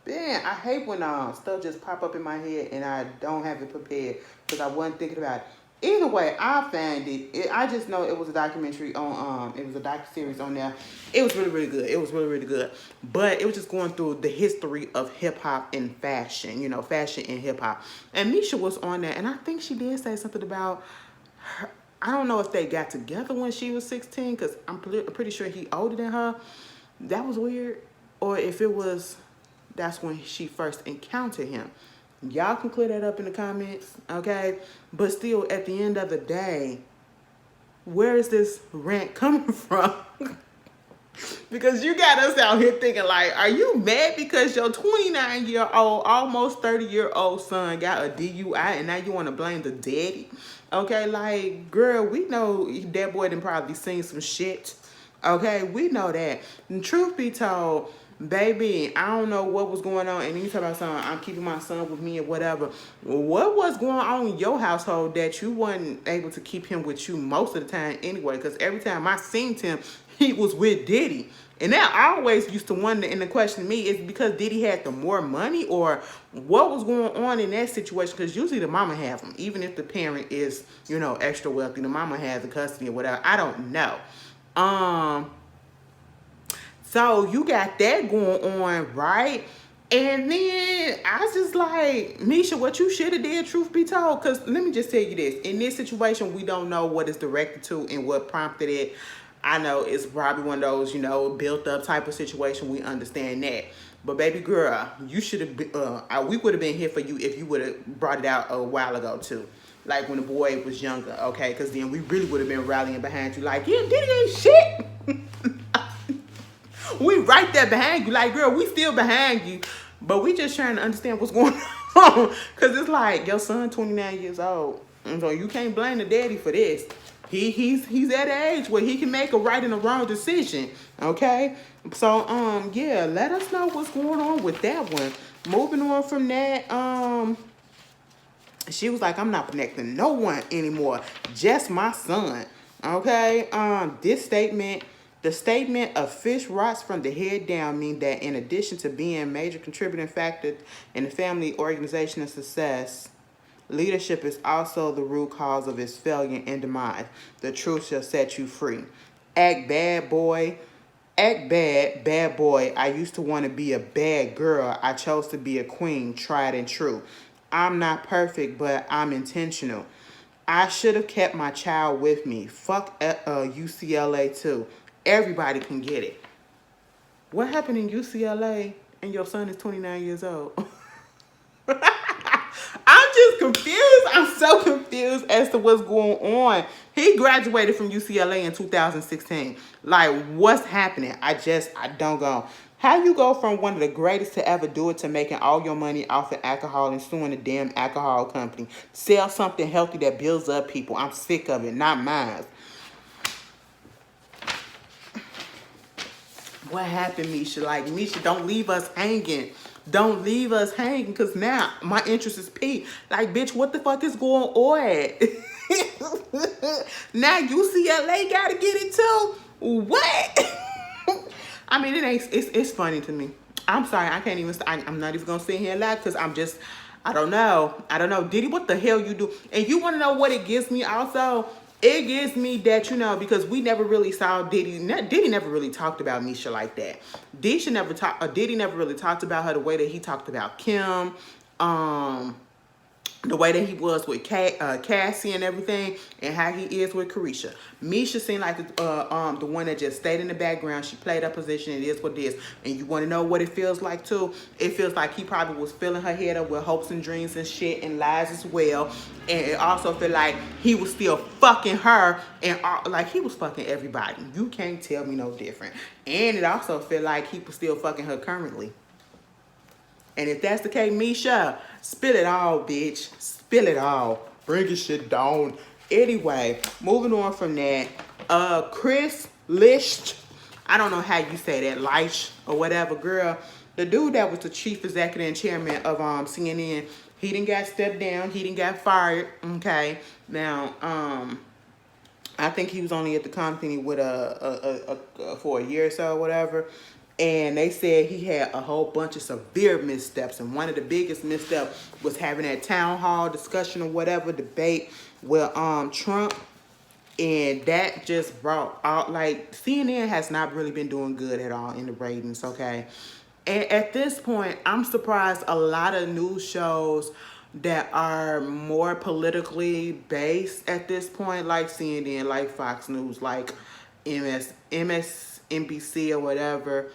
Man, I hate when stuff just pop up in my head and I don't have it prepared because I wasn't thinking about it. Either way, I found it. I just know it was a documentary on, it was a docu-series on there. It was really, really good. It was really, really good. But it was just going through the history of hip-hop and fashion, you know, fashion and hip-hop. And Misha was on there, and I think she did say something about her. I don't know if they got together when she was 16, because I'm pretty sure he older than her. That was weird. Or if it was, that's when she first encountered him. Y'all can clear that up in the comments, okay? But still, at the end of the day, where is this rant coming from? Because you got us out here thinking like, are you mad because your 29-year-old, almost 30-year-old son got a DUI and now you want to blame the daddy? Okay, like, girl, we know that boy done probably seen some shit. Okay, we know that. And truth be told, baby, I don't know what was going on. And you talk about something, I'm keeping my son with me or whatever. What was going on in your household that you wasn't able to keep him with you most of the time anyway? Because every time I seen him, he was with Diddy. And that I always used to wonder, and the question to me is because Diddy had the more money, or what was going on in that situation? Because usually the mama has them. Even if the parent is, you know, extra wealthy, the mama has the custody or whatever. I don't know. So you got that going on, right? And then I was just like, Misha, what you should have did, truth be told. Because let me just tell you this. In this situation, we don't know what it's directed to and what prompted it. I know it's probably one of those, you know, built up type of situation. We understand that. But baby girl, you should have been, we would have been here for you if you would have brought it out a while ago too. Like when the boy was younger, okay? Because then we really would have been rallying behind you like, yeah, Diddy ain't shit. We right there behind you. Like, girl, we still behind you. But we just trying to understand what's going on. Because it's like, your son 29 years old. And so you can't blame the daddy for this. He's at an age where he can make a right and a wrong decision. Okay? So, yeah, let us know what's going on with that one. Moving on from that, she was like, I'm not connecting no one anymore. Just my son. Okay? This statement... The statement of fish rots from the head down mean that in addition to being a major contributing factor in the family organization and success, leadership is also the root cause of its failure and demise. The truth shall set you free. Act bad, boy. Act bad, bad boy. I used to want to be a bad girl. I chose to be a queen, tried and true. I'm not perfect, but I'm intentional. I should have kept my child with me. Fuck UCLA too. Everybody can get it. What happened in UCLA and your son is 29 years old? I'm just confused. I'm so confused as to what's going on. He graduated from UCLA in 2016. Like, what's happening? I don't go. How you go from one of the greatest to ever do it to making all your money off of alcohol and suing a damn alcohol company? Sell something healthy that builds up people. I'm sick of it, not mine. What happened, Misha? Like, Misha, don't leave us hanging. Don't leave us hanging, because now my interest is peaked. Like, bitch, what the fuck is going on? Now UCLA got to get it too? What? I mean, it's funny to me. I'm sorry, I can't even, I'm not even going to sit here and laugh, because I don't know. Diddy, what the hell you do? And you want to know what it gives me also? It gives me that, because we never really saw Diddy. Diddy never really talked about Misha like that. Diddy never really talked about her the way that he talked about Kim. The way that he was with Cassie and everything, and how he is with Carisha. Misha seemed like the one that just stayed in the background. She played her position. It is what it is. And you want to know what it feels like too? It feels like he probably was filling her head up with hopes and dreams and shit and lies as well. And it also feel like he was still fucking her, and like he was fucking everybody. You can't tell me no different. And it also feel like he was still fucking her currently. And if that's the case, Misha, spill it all, bitch. Spill it all. Bring your shit down. Anyway, moving on from that. Chris Licht. I don't know how you say that. Licht or whatever, girl. The dude that was the chief executive and chairman of CNN, he didn't got stepped down. He didn't got fired. Okay. Now, I think he was only at the company with for a year or so or whatever. And they said he had a whole bunch of severe missteps. And one of the biggest missteps was having that town hall discussion or whatever, debate with Trump. And that just brought out, like, CNN has not really been doing good at all in the ratings, okay? And at this point, I'm surprised a lot of news shows that are more politically based at this point, like CNN, like Fox News, like MSNBC or whatever,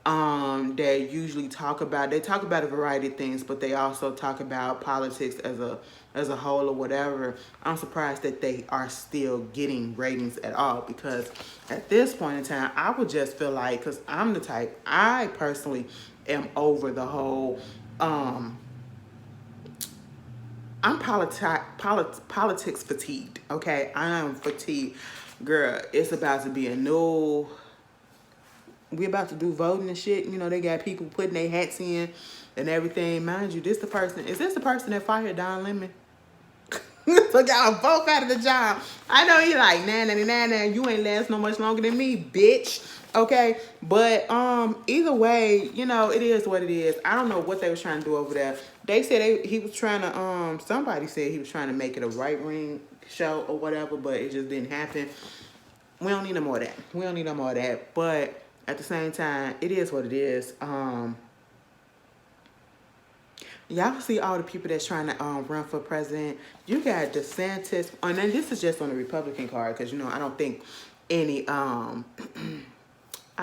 that usually talk about a variety of things, but they also talk about politics as a whole or whatever. I'm surprised that they are still getting ratings at all, because at this point in time, I would just feel like, because I'm the type, I personally am over the whole, I'm politics fatigued, okay? I am fatigued. Girl, it's about to be we about to do voting and shit. They got people putting their hats in and everything. Mind you, is this the person that fired Don Lemon? So y'all both out of the job. I know you like, nah, you ain't last no much longer than me, bitch. Okay? But either way, it is what it is. I don't know what they was trying to do over there. They said he was trying to, somebody said he was trying to make it a right-wing show or whatever, but it just didn't happen. We don't need no more of that. But at the same time, it is what it is. Y'all see all the people that's trying to run for president. You got DeSantis, and then this is just on the Republican card, because I don't think I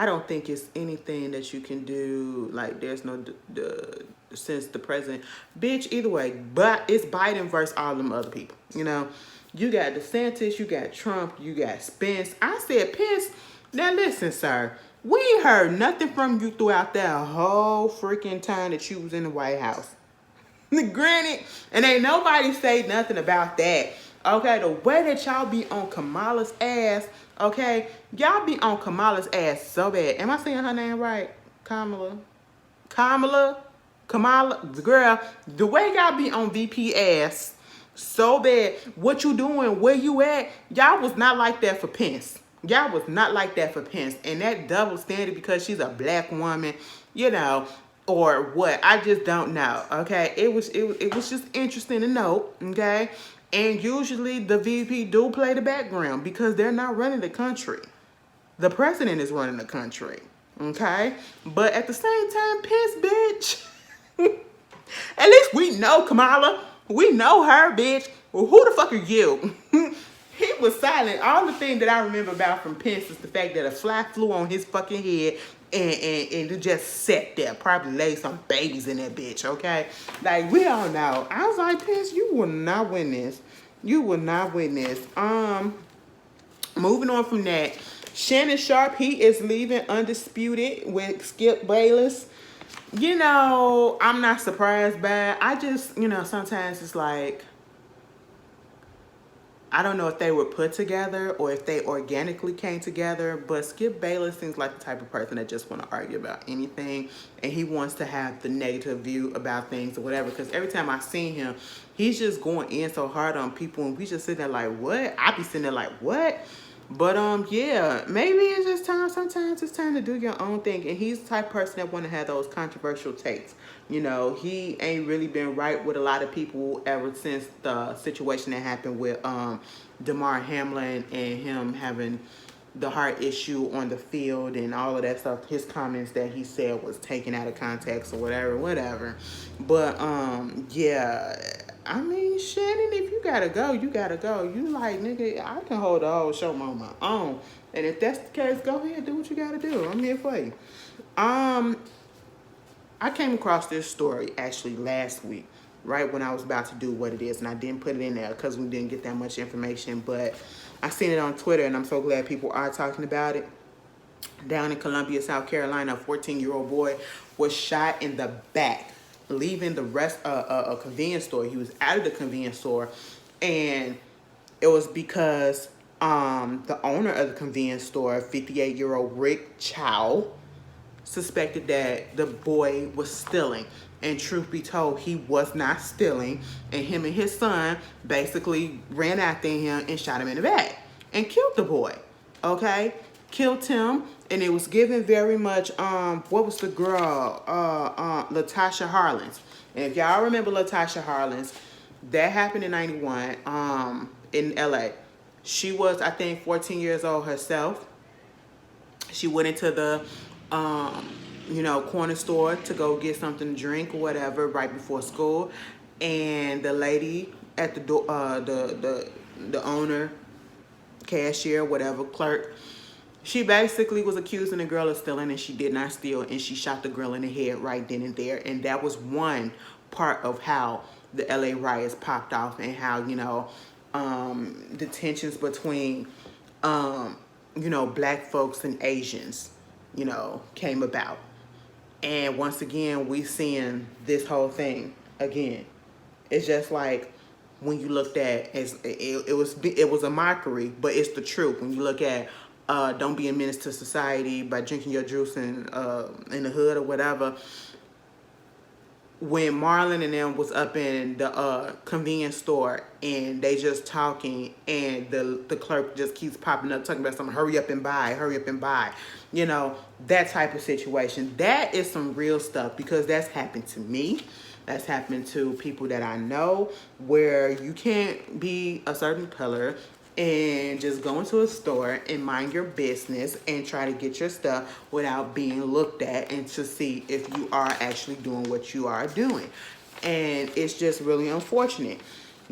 don't think it's anything that you can do. Like, there's no since the president, bitch. Either way, but it's Biden versus all them other people. You got DeSantis, you got Trump, you got Spence. I said Pence. Now listen, sir. We ain't heard nothing from you throughout that whole freaking time that you was in the White House. Granted, and ain't nobody say nothing about that. Okay, the way that y'all be on Kamala's ass, okay, y'all be on Kamala's ass so bad. Am I saying her name right? Kamala, girl. The way y'all be on VP ass so bad. What you doing? Where you at? Y'all was not like that for Pence. Y'all was not like that for Pence. And that double standard because she's a black woman, you know, or what? I just don't know. Okay, it was just interesting to note. Okay, and usually the VP do play the background because they're not running the country. The president is running the country. Okay, but at the same time, Pence, bitch. At least we know Kamala. We know her, bitch. Well, who the fuck are you? He was silent. All the thing that I remember about from Pence is the fact that a fly flew on his fucking head and it just sat there. Probably laid some babies in that bitch, okay? Like, we all know. I was like, Pence, you will not win this. You will not win this. Moving on from that, Shannon Sharpe, he is leaving undisputed with Skip Bayless. You know, I'm not surprised by it. I just, you know, sometimes it's like, I don't know if they were put together or if they organically came together, but Skip Bayless seems like the type of person that just want to argue about anything, and he wants to have the negative view about things or whatever, because every time I seen him, he's just going in so hard on people, and we just sitting there like, what? I be sitting there like, what? But yeah, maybe it's just time. Sometimes it's time to do your own thing. And he's the type of person that want to have those controversial takes. You know, he ain't really been right with a lot of people ever since the situation that happened with Damar Hamlin and him having the heart issue on the field and all of that stuff. His comments that he said was taken out of context or whatever. But yeah, I mean, Shannon, if you gotta go, you gotta go. You like, nigga, I can hold the whole show on my own. And if that's the case, go ahead, do what you gotta do. I'm here for you. I came across this story actually last week, right when I was about to do what it is, and I didn't put it in there because we didn't get that much information, but I seen it on Twitter, and I'm so glad people are talking about it. Down in Columbia, South Carolina, a 14-year-old boy was shot in the back, leaving a convenience store. He was out of the convenience store, and it was because the owner of the convenience store, 58-year-old Rick Chow, suspected that the boy was stealing. And truth be told, he was not stealing. And him and his son basically ran after him and shot him in the back and killed the boy. Okay? Killed him. And it was given very much, what was the girl? Latasha Harlins. And if y'all remember Latasha Harlins, that happened in 91 in LA. She was, I think, 14 years old herself. She went into the corner store to go get something to drink or whatever right before school, and the lady at the door, the owner, cashier, whatever, clerk, she basically was accusing the girl of stealing, and she did not steal, and she shot the girl in the head right then and there. And that was one part of how the LA riots popped off, and how the tensions between black folks and Asians came about. And once again, we seeing this whole thing again. It's just like when you looked at it was a mockery, but it's the truth. When you look at don't be a menace to society by drinking your juice in the hood or whatever. When Marlon and them was up in the convenience store and they just talking, and the clerk just keeps popping up talking about something, hurry up and buy, that type of situation. That is some real stuff, because that's happened to me. That's happened to people that I know, where you can't be a certain color and just go into a store and mind your business and try to get your stuff without being looked at, and to see if you are actually doing what you are doing. And it's just really unfortunate.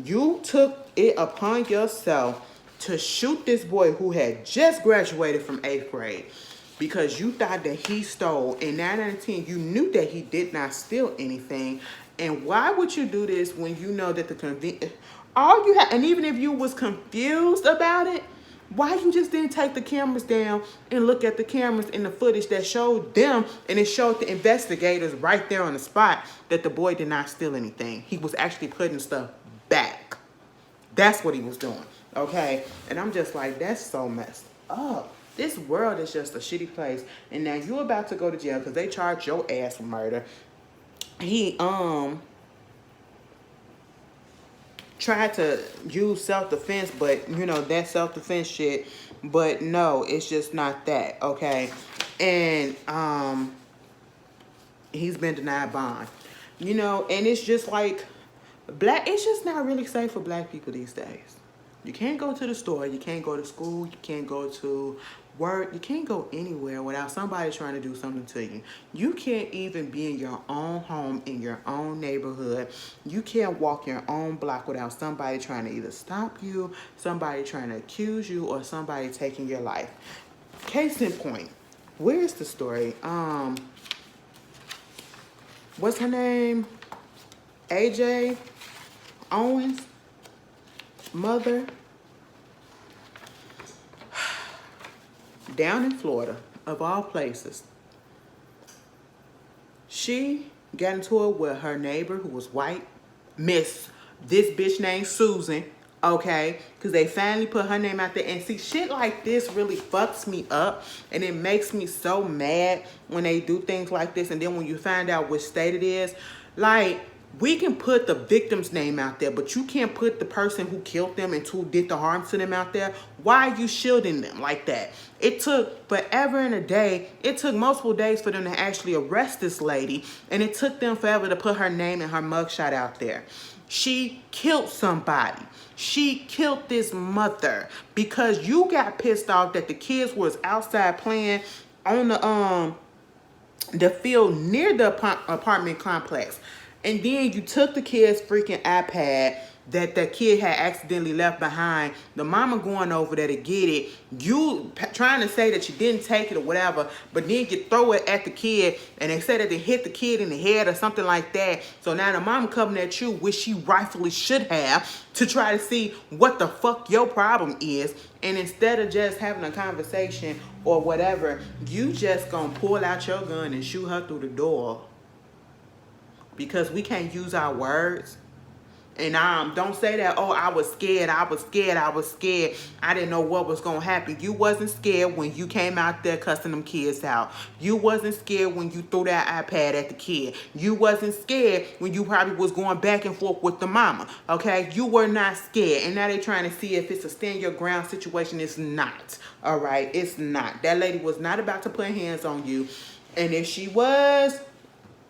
You took it upon yourself to shoot this boy who had just graduated from 8th grade because you thought that he stole, and 9 out of 10, you knew that he did not steal anything. And why would you do this when you know that all you have, and even if you was confused about it, Why you just didn't take the cameras down and look at the cameras and the footage that showed them, and it showed the investigators right there on the spot that the boy did not steal anything. He was actually putting stuff back. That's what he was doing, okay? And I'm just like, that's so messed up. This world is just a shitty place. And now you about to go to jail because they charge your ass with murder. He tried to use self-defense, but you know, that self-defense shit, but no, it's just not that, okay? And he's been denied bond, you know. And it's just like it's just not really safe for black people these days. You can't go to the store, you can't go to school, you can't go to work, you can't go anywhere without somebody trying to do something to you. You can't even be in your own home, in your own neighborhood. You can't walk your own block without somebody trying to either stop you, somebody trying to accuse you, or somebody taking your life. Case in point, where's the story? What's her name? AJ Owens' mother, down in Florida, of all places. She got into it with her neighbor who was white, this bitch named Susan, okay? Because they finally put her name out there. And see, shit like this really fucks me up. And it makes me so mad when they do things like this. And then when you find out which state it is, like, we can put the victim's name out there, but you can't put the person who killed them and who did the harm to them out there. Why are you shielding them like that? It took forever and a day. It took multiple days for them to actually arrest this lady, and it took them forever to put her name and her mugshot out there. She killed somebody. She killed this mother because you got pissed off that the kids was outside playing on the field near the apartment complex. And then you took the kid's freaking iPad that the kid had accidentally left behind. The mama going over there to get it. You trying to say that you didn't take it or whatever, but then you throw it at the kid, and they said that they hit the kid in the head or something like that. So now the mama coming at you, which she rightfully should have, to try to see what the fuck your problem is. And instead of just having a conversation or whatever, you just gonna pull out your gun and shoot her through the door. Because we can't use our words. And don't say that, oh, I was scared, I didn't know what was going to happen. You wasn't scared when you came out there cussing them kids out. You wasn't scared when you threw that iPad at the kid. You wasn't scared when you probably was going back and forth with the mama, okay? You were not scared. And now they're trying to see if it's a stand your ground situation. It's not, all right? It's not. That lady was not about to put hands on you. And if she was,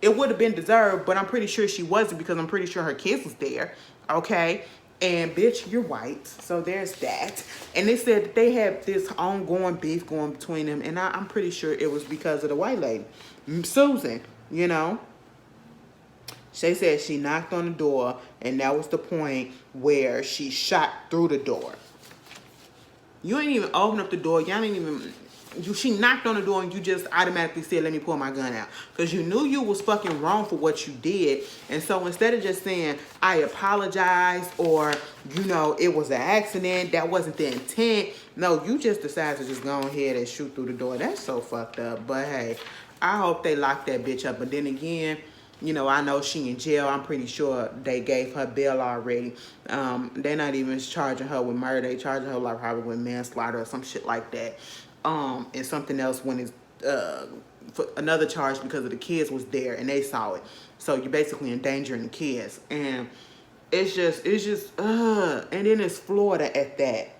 it would have been deserved, but I'm pretty sure she wasn't, because I'm pretty sure her kids was there, okay? And bitch, you're white, so there's that. And they said that they had this ongoing beef going between them, and I'm pretty sure it was because of the white lady, Susan, you know? She said she knocked on the door, and that was the point where she shot through the door. You ain't even open up the door, y'all ain't even... She knocked on the door and you just automatically said, let me pull my gun out. Because you knew you was fucking wrong for what you did. And so instead of just saying, I apologize, or, you know, it was an accident, that wasn't the intent. No, you just decided to just go ahead and shoot through the door. That's so fucked up. But hey, I hope they lock that bitch up. But then again, you know, I know she in jail. I'm pretty sure they gave her bail already. They're not even charging her with murder. They charging her like probably with manslaughter or some shit like that. And something else when it's for another charge because of the kids was there and they saw it. So you're basically endangering the kids. And it's just, and then it's Florida at that.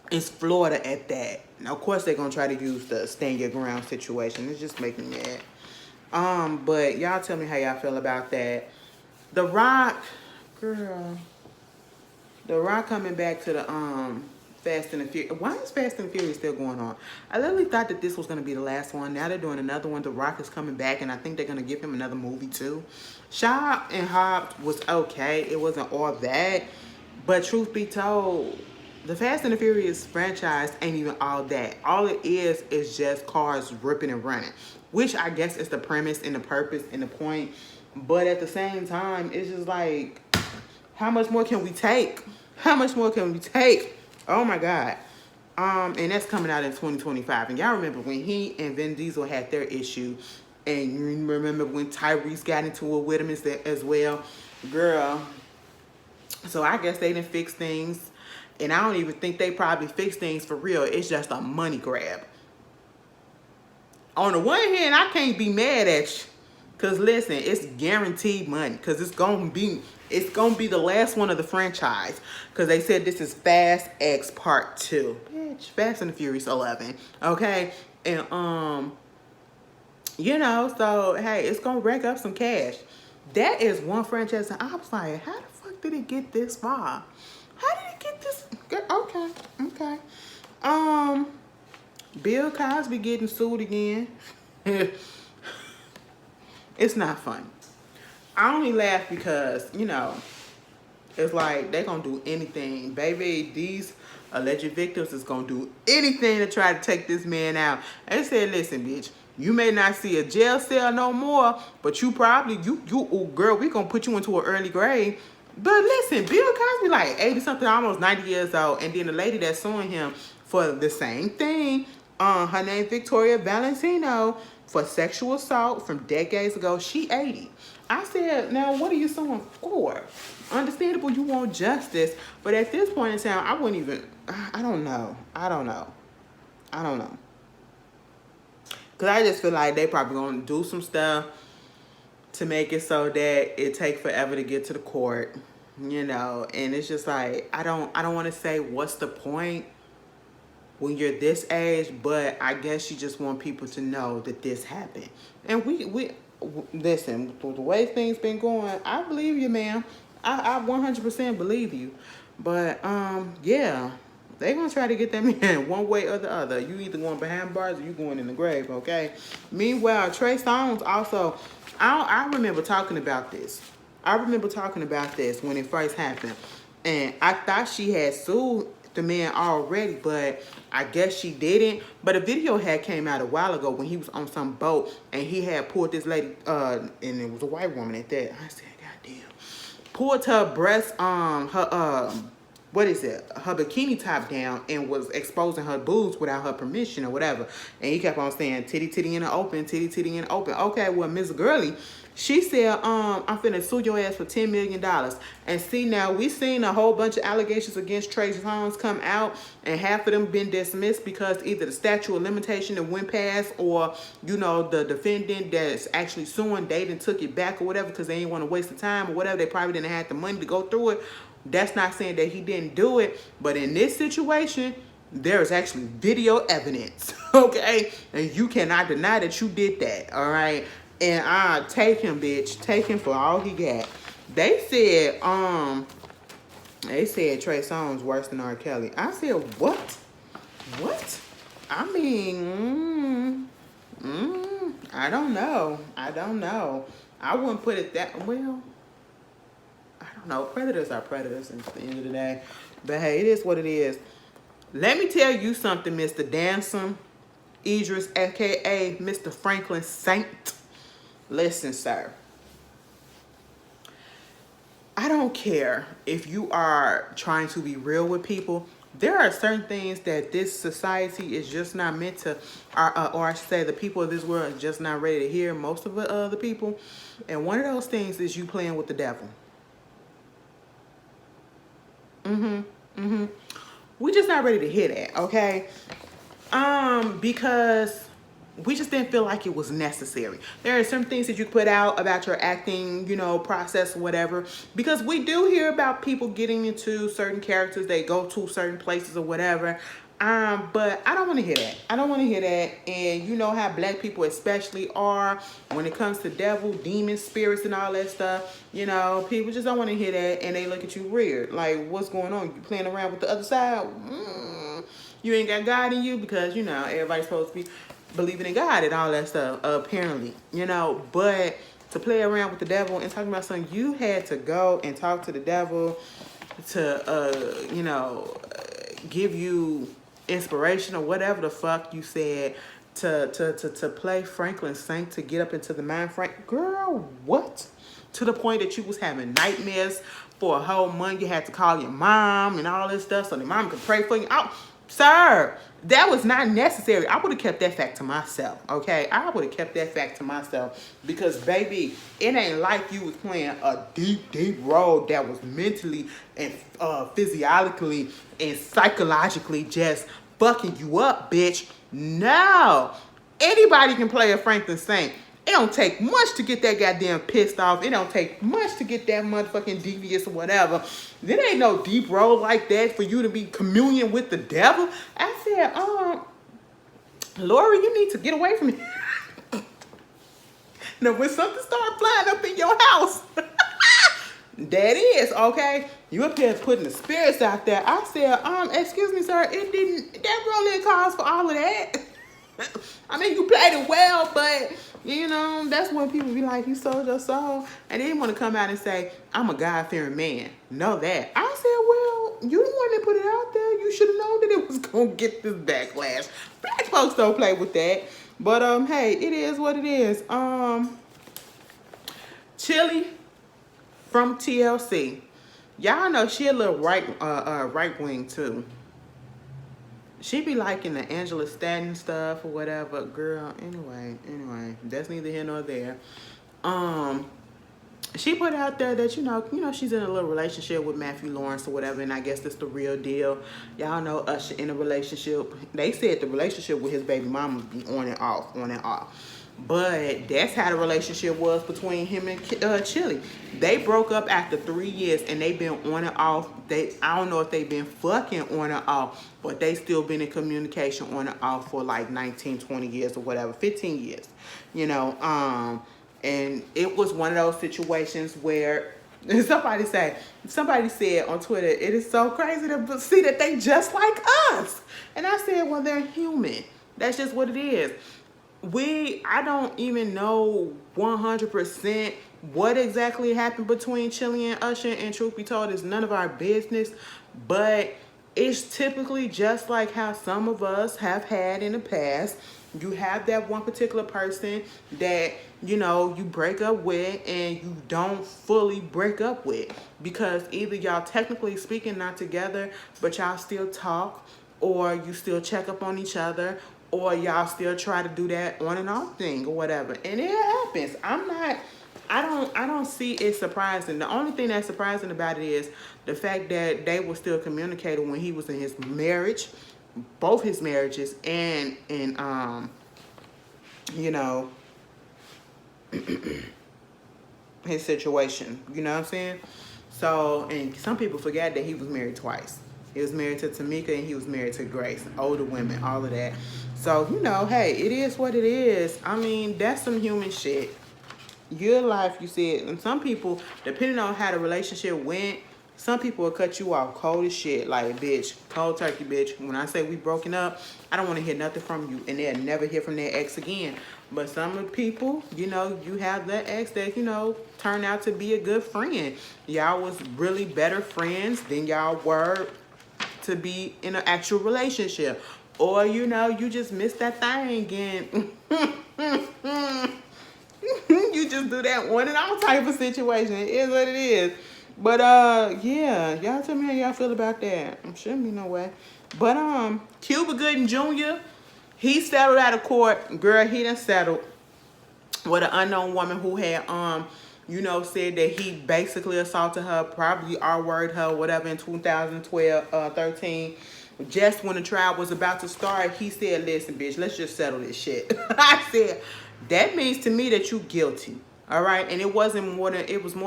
It's Florida at that. Now, of course, they're going to try to use the stand your ground situation. It's just making me mad. But y'all tell me how y'all feel about that. The Rock, girl. The Rock coming back to the, Fast and the Furious. Why is Fast and Furious still going on? I literally thought that this was going to be the last one. Now they're doing another one. The Rock is coming back, and I think they're going to give him another movie too. Sharpe and Hobbs was okay. It wasn't all that. But truth be told, the Fast and the Furious franchise ain't even all that. All it is just cars ripping and running. Which I guess is the premise and the purpose and the point. But at the same time, it's just like, how much more can we take? How much more can we take? Oh my God. And that's coming out in 2025. And y'all remember when he and Vin Diesel had their issue, and you remember when Tyrese got into it with him as well, girl. So I guess they didn't fix things, and I don't even think they probably fix things for real. It's just a money grab. On the one hand, I can't be mad at you, cause listen, it's guaranteed money, cause it's gonna be the last one of the franchise, cause they said this is Fast X Part 2, bitch, Fast and the Furious 11, okay, and you know, so hey, it's gonna rack up some cash. That is one franchise, and I was like, how the fuck did it get this far? How did it get this? Okay, okay. Bill Cosby getting sued again. It's not funny. I only laugh because, you know, it's like they gonna do anything. Baby, these alleged victims is gonna do anything to try to take this man out. They said, listen, bitch, you may not see a jail cell no more, but you probably, oh, girl, we gonna put you into an early grave. But listen, Bill Cosby like 80-something, almost 90 years old. And then the lady that's suing him for the same thing, her name Victoria Valentino, for sexual assault from decades ago, she 80. I said, now what are you suing for? Understandable, you want justice, but at this point in time, I wouldn't even, I don't know. Because I just feel like they probably going to do some stuff to make it so that it take forever to get to the court, you know, and it's just like, I don't want to say what's the point when you're this age, but I guess you just want people to know that this happened. And we listen, the way things been going, I believe you, ma'am. I 100% believe you. But yeah, they gonna try to get that man one way or the other. You either going behind bars or you going in the grave, okay? Meanwhile, Trey Songz also, I remember talking about this. I remember talking about this when it first happened. And I thought she had sued the man already, but I guess she didn't. But a video had came out a while ago when he was on some boat and he had pulled this lady, and it was a white woman at that. I said, goddamn. Pulled her breast, what is it? Her bikini top down and was exposing her boobs without her permission or whatever. And he kept on saying, titty, titty in the open, titty, titty in the open. Okay, well, Miss Gurley, she said, I'm finna sue your ass for $10 million. And see, now we seen a whole bunch of allegations against Trey Songz come out, and half of them been dismissed because either the statute of limitation that went past, or, you know, the defendant that's actually suing, they didn't took it back or whatever because they didn't want to waste the time or whatever. They probably didn't have the money to go through it. That's not saying that he didn't do it, but in this situation, there is actually video evidence, okay? And you cannot deny that you did that, all right? And I take him, bitch. Take him for all he got. They said Trey Songz worse than R. Kelly. I said, what? What? I mean, I don't know. I wouldn't put it that well. I don't know. Predators are predators at the end of the day. But hey, it is what it is. Let me tell you something, Mr. Dansom Idris, a.k.a. Mr. Franklin Saint. Listen, sir. I don't care if you are trying to be real with people. There are certain things that this society is just not meant to, or I should say the people of this world are just not ready to hear, most of the people. And one of those things is you playing with the devil. We just not ready to hear that, okay? Because we just didn't feel like it was necessary. There are some things that you put out about your acting, you know, process or whatever, because we do hear about people getting into certain characters, they go to certain places or whatever. But I don't want to hear that. I don't want to hear that. And you know how black people especially are when it comes to devil, demons, spirits, and all that stuff. You know, people just don't want to hear that, and they look at you weird. Like, what's going on? You playing around with the other side? You ain't got God in you, because, you know, everybody's supposed to be believing in God and all that stuff, apparently. You know, but to play around with the devil and talking about something, you had to go and talk to the devil to, you know, give you inspiration or whatever the fuck you said to play Franklin Saint, to get up into the mind frame. Girl, what? to the point that you was having nightmares for a whole month. You had to call your mom and all this stuff so the mom could pray for you. Oh, sir, that was not necessary. I would have kept that fact to myself, okay? I would have kept that fact to myself because, baby, it ain't like you was playing a deep, deep role that was mentally and physiologically and psychologically just fucking you up, bitch. No. Anybody can play a Franklin Saint. It don't take much to get that goddamn pissed off. It don't take much to get that motherfucking devious or whatever. There ain't no deep role like that for you to be communion with the devil. I said, Lori, you need to get away from me. Now, when something starts flying up in your house, that is, okay? You up here putting the spirits out there. I said, excuse me, sir, that really didn't cause for all of that. I mean, you played it well, but, you know, that's when people be like, you sold your soul. And they want to come out and say, I'm a God-fearing man. Know that. I said, well, you the one that put it out there. You should have known that it was going to get this backlash. Black folks don't play with that. But, hey, it is what it is. Chili from TLC. Y'all know she a little right wing, too. She be liking the Angela Stanton stuff or whatever. Girl, anyway, that's neither here nor there. She put out there that, you know, she's in a little relationship with Matthew Lawrence or whatever, and I guess that's the real deal. Y'all know Usher in a relationship. They said the relationship with his baby mama be on and off. But that's how the relationship was between him and Chili. They broke up after 3 years, and they've been on and off. I don't know if they've been fucking on and off, but they still been in communication on and off for like 19, 20 years or whatever, 15 years, you know. And it was one of those situations where somebody said on Twitter, it is so crazy to see that they just like us. And I said, well, they're human. That's just what it is. I don't even know 100% what exactly happened between Chili and Usher, and truth be told, it's none of our business, but it's typically just like how some of us have had in the past. You have that one particular person that, you know, you break up with and you don't fully break up with because either y'all technically speaking not together, but y'all still talk, or you still check up on each other, or y'all still try to do that on and off thing or whatever. And it happens. I don't see it surprising. The only thing that's surprising about it is the fact that they were still communicating when he was in his marriage, both his marriages, and you know, his situation. You know what I'm saying? So, and some people forget that he was married twice. He was married to Tamika and he was married to Grace. Older women, all of that. So, you know, hey, it is what it is. I mean, that's some human shit. Your life, you said. And some people, depending on how the relationship went, some people will cut you off cold as shit. Like, bitch, cold turkey, bitch. When I say we broken up, I don't want to hear nothing from you. And they'll never hear from their ex again. But some of the people, you know, you have that ex that, you know, turned out to be a good friend. Y'all was really better friends than y'all were to be in an actual relationship. Or, you know, you just missed that thing and you just do that one and all type of situation. It is what it is. But yeah, y'all tell me how y'all feel about that. Shouldn't be no way. But Cuba Gooding Jr., he settled out of court. Girl, he done settled with an unknown woman who had you know, said that he basically assaulted her, probably R-worded her, whatever, in 2012, 13. Just when the trial was about to start, he said, listen, bitch, let's just settle this shit. I said, that means to me that you guilty. All right. And it was more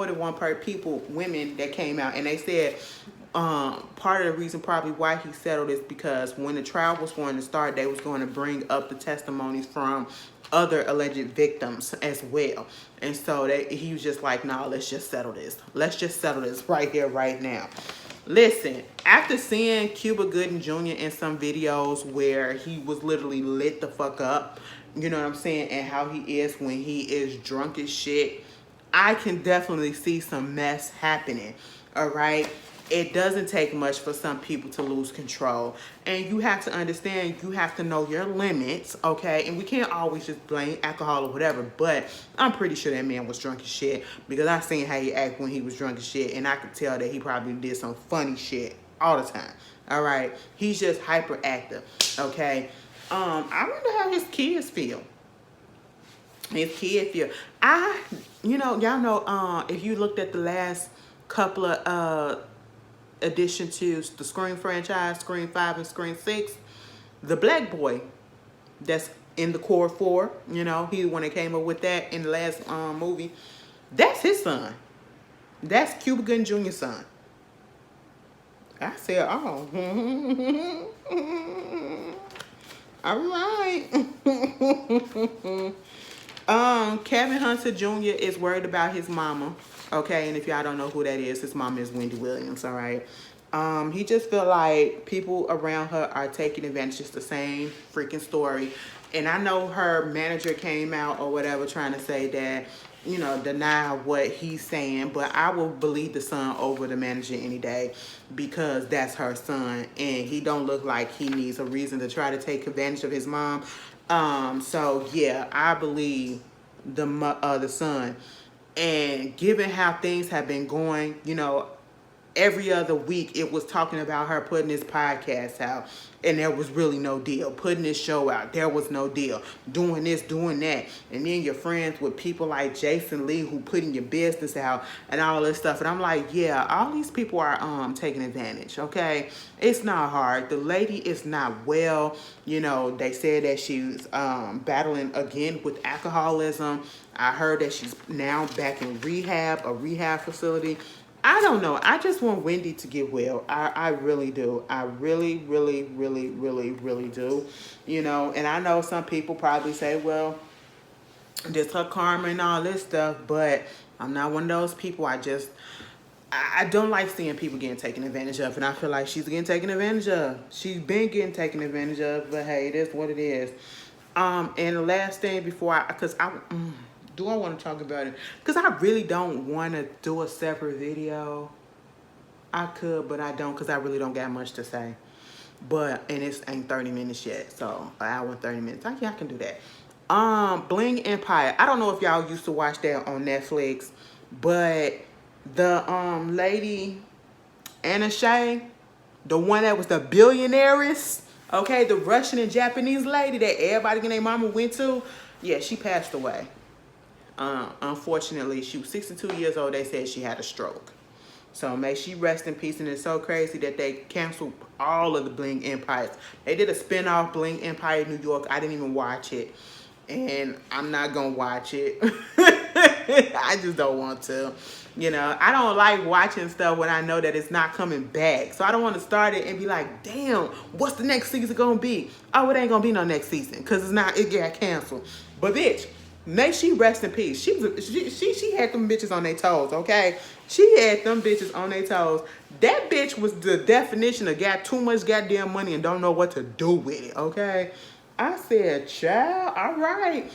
than one women that came out. And they said part of the reason probably why he settled is because when the trial was going to start, they was going to bring up the testimonies from other alleged victims as well. And so he was just like, nah, let's just settle this. Let's just settle this right here, right now. Listen, after seeing Cuba Gooding Jr. in some videos where he was literally lit the fuck up, you know what I'm saying, and how he is when he is drunk as shit, I can definitely see some mess happening, all right? it doesn't take much for some people to lose control. And you have to understand, you have to know your limits, okay? And we can't always just blame alcohol or whatever, but I'm pretty sure that man was drunk as shit, because I seen how he act when he was drunk as shit, and I could tell that he probably did some funny shit all the time, all right? He's just hyperactive, okay? I wonder how his kids feel. His kids feel. Y'all know, if you looked at the last couple of addition to the Scream franchise, Scream 5 and Scream 6, the black boy that's in the core 4, he the one that came up with that in the last movie, that's his son. That's Cuba Gooding Jr.'s son. I said, oh. All right. Kevin Hunter Jr. is worried about his mama. Okay, and if y'all don't know who that is, his mama is Wendy Williams, all right? He just feel like people around her are taking advantage. It's the same freaking story. And I know her manager came out or whatever trying to say that, deny what he's saying. But I will believe the son over the manager any day, because that's her son. And he don't look like he needs a reason to try to take advantage of his mom. So, yeah, I believe the son. And given how things have been going, every other week it was talking about her putting this podcast out, and there was really no deal. Putting this show out, there was no deal. Doing this, doing that. And then you're friends with people like Jason Lee who putting your business out and all this stuff. And I'm like, yeah, all these people are taking advantage, okay? It's not hard. The lady is not well. They said that she's battling again with alcoholism. I heard that she's now back in a rehab facility. I don't know. I just want Wendy to get well. I really do. I really, really, really, really, really do. And I know some people probably say, well, just her karma and all this stuff, but I'm not one of those people. I don't like seeing people getting taken advantage of, and I feel like she's getting taken advantage of. She's been getting taken advantage of, but hey, it is what it is. And the last thing before do I want to talk about it? Because I really don't want to do a separate video. I could, but I don't, because I really don't got much to say. And it ain't 30 minutes yet, so an hour and 30 minutes. Yeah, I can do that. Bling Empire. I don't know if y'all used to watch that on Netflix, but the lady, Anna Shay, the one that was the billionaires, okay, the Russian and Japanese lady that everybody and their mama went to, yeah, she passed away. Unfortunately, she was 62 years old. They said she had a stroke. So may she rest in peace. And it's so crazy that they canceled all of the Bling Empires. They did a spinoff, Bling Empire New York. I didn't even watch it. And I'm not going to watch it. I just don't want to. I don't like watching stuff when I know that it's not coming back. So I don't want to start it and be like, damn, what's the next season going to be? Oh, it ain't going to be no next season, because it got canceled. But bitch, may she rest in peace. She had them bitches on their toes, okay? She had them bitches on their toes. That bitch was the definition of got too much goddamn money and don't know what to do with it, okay? I said, child, all right.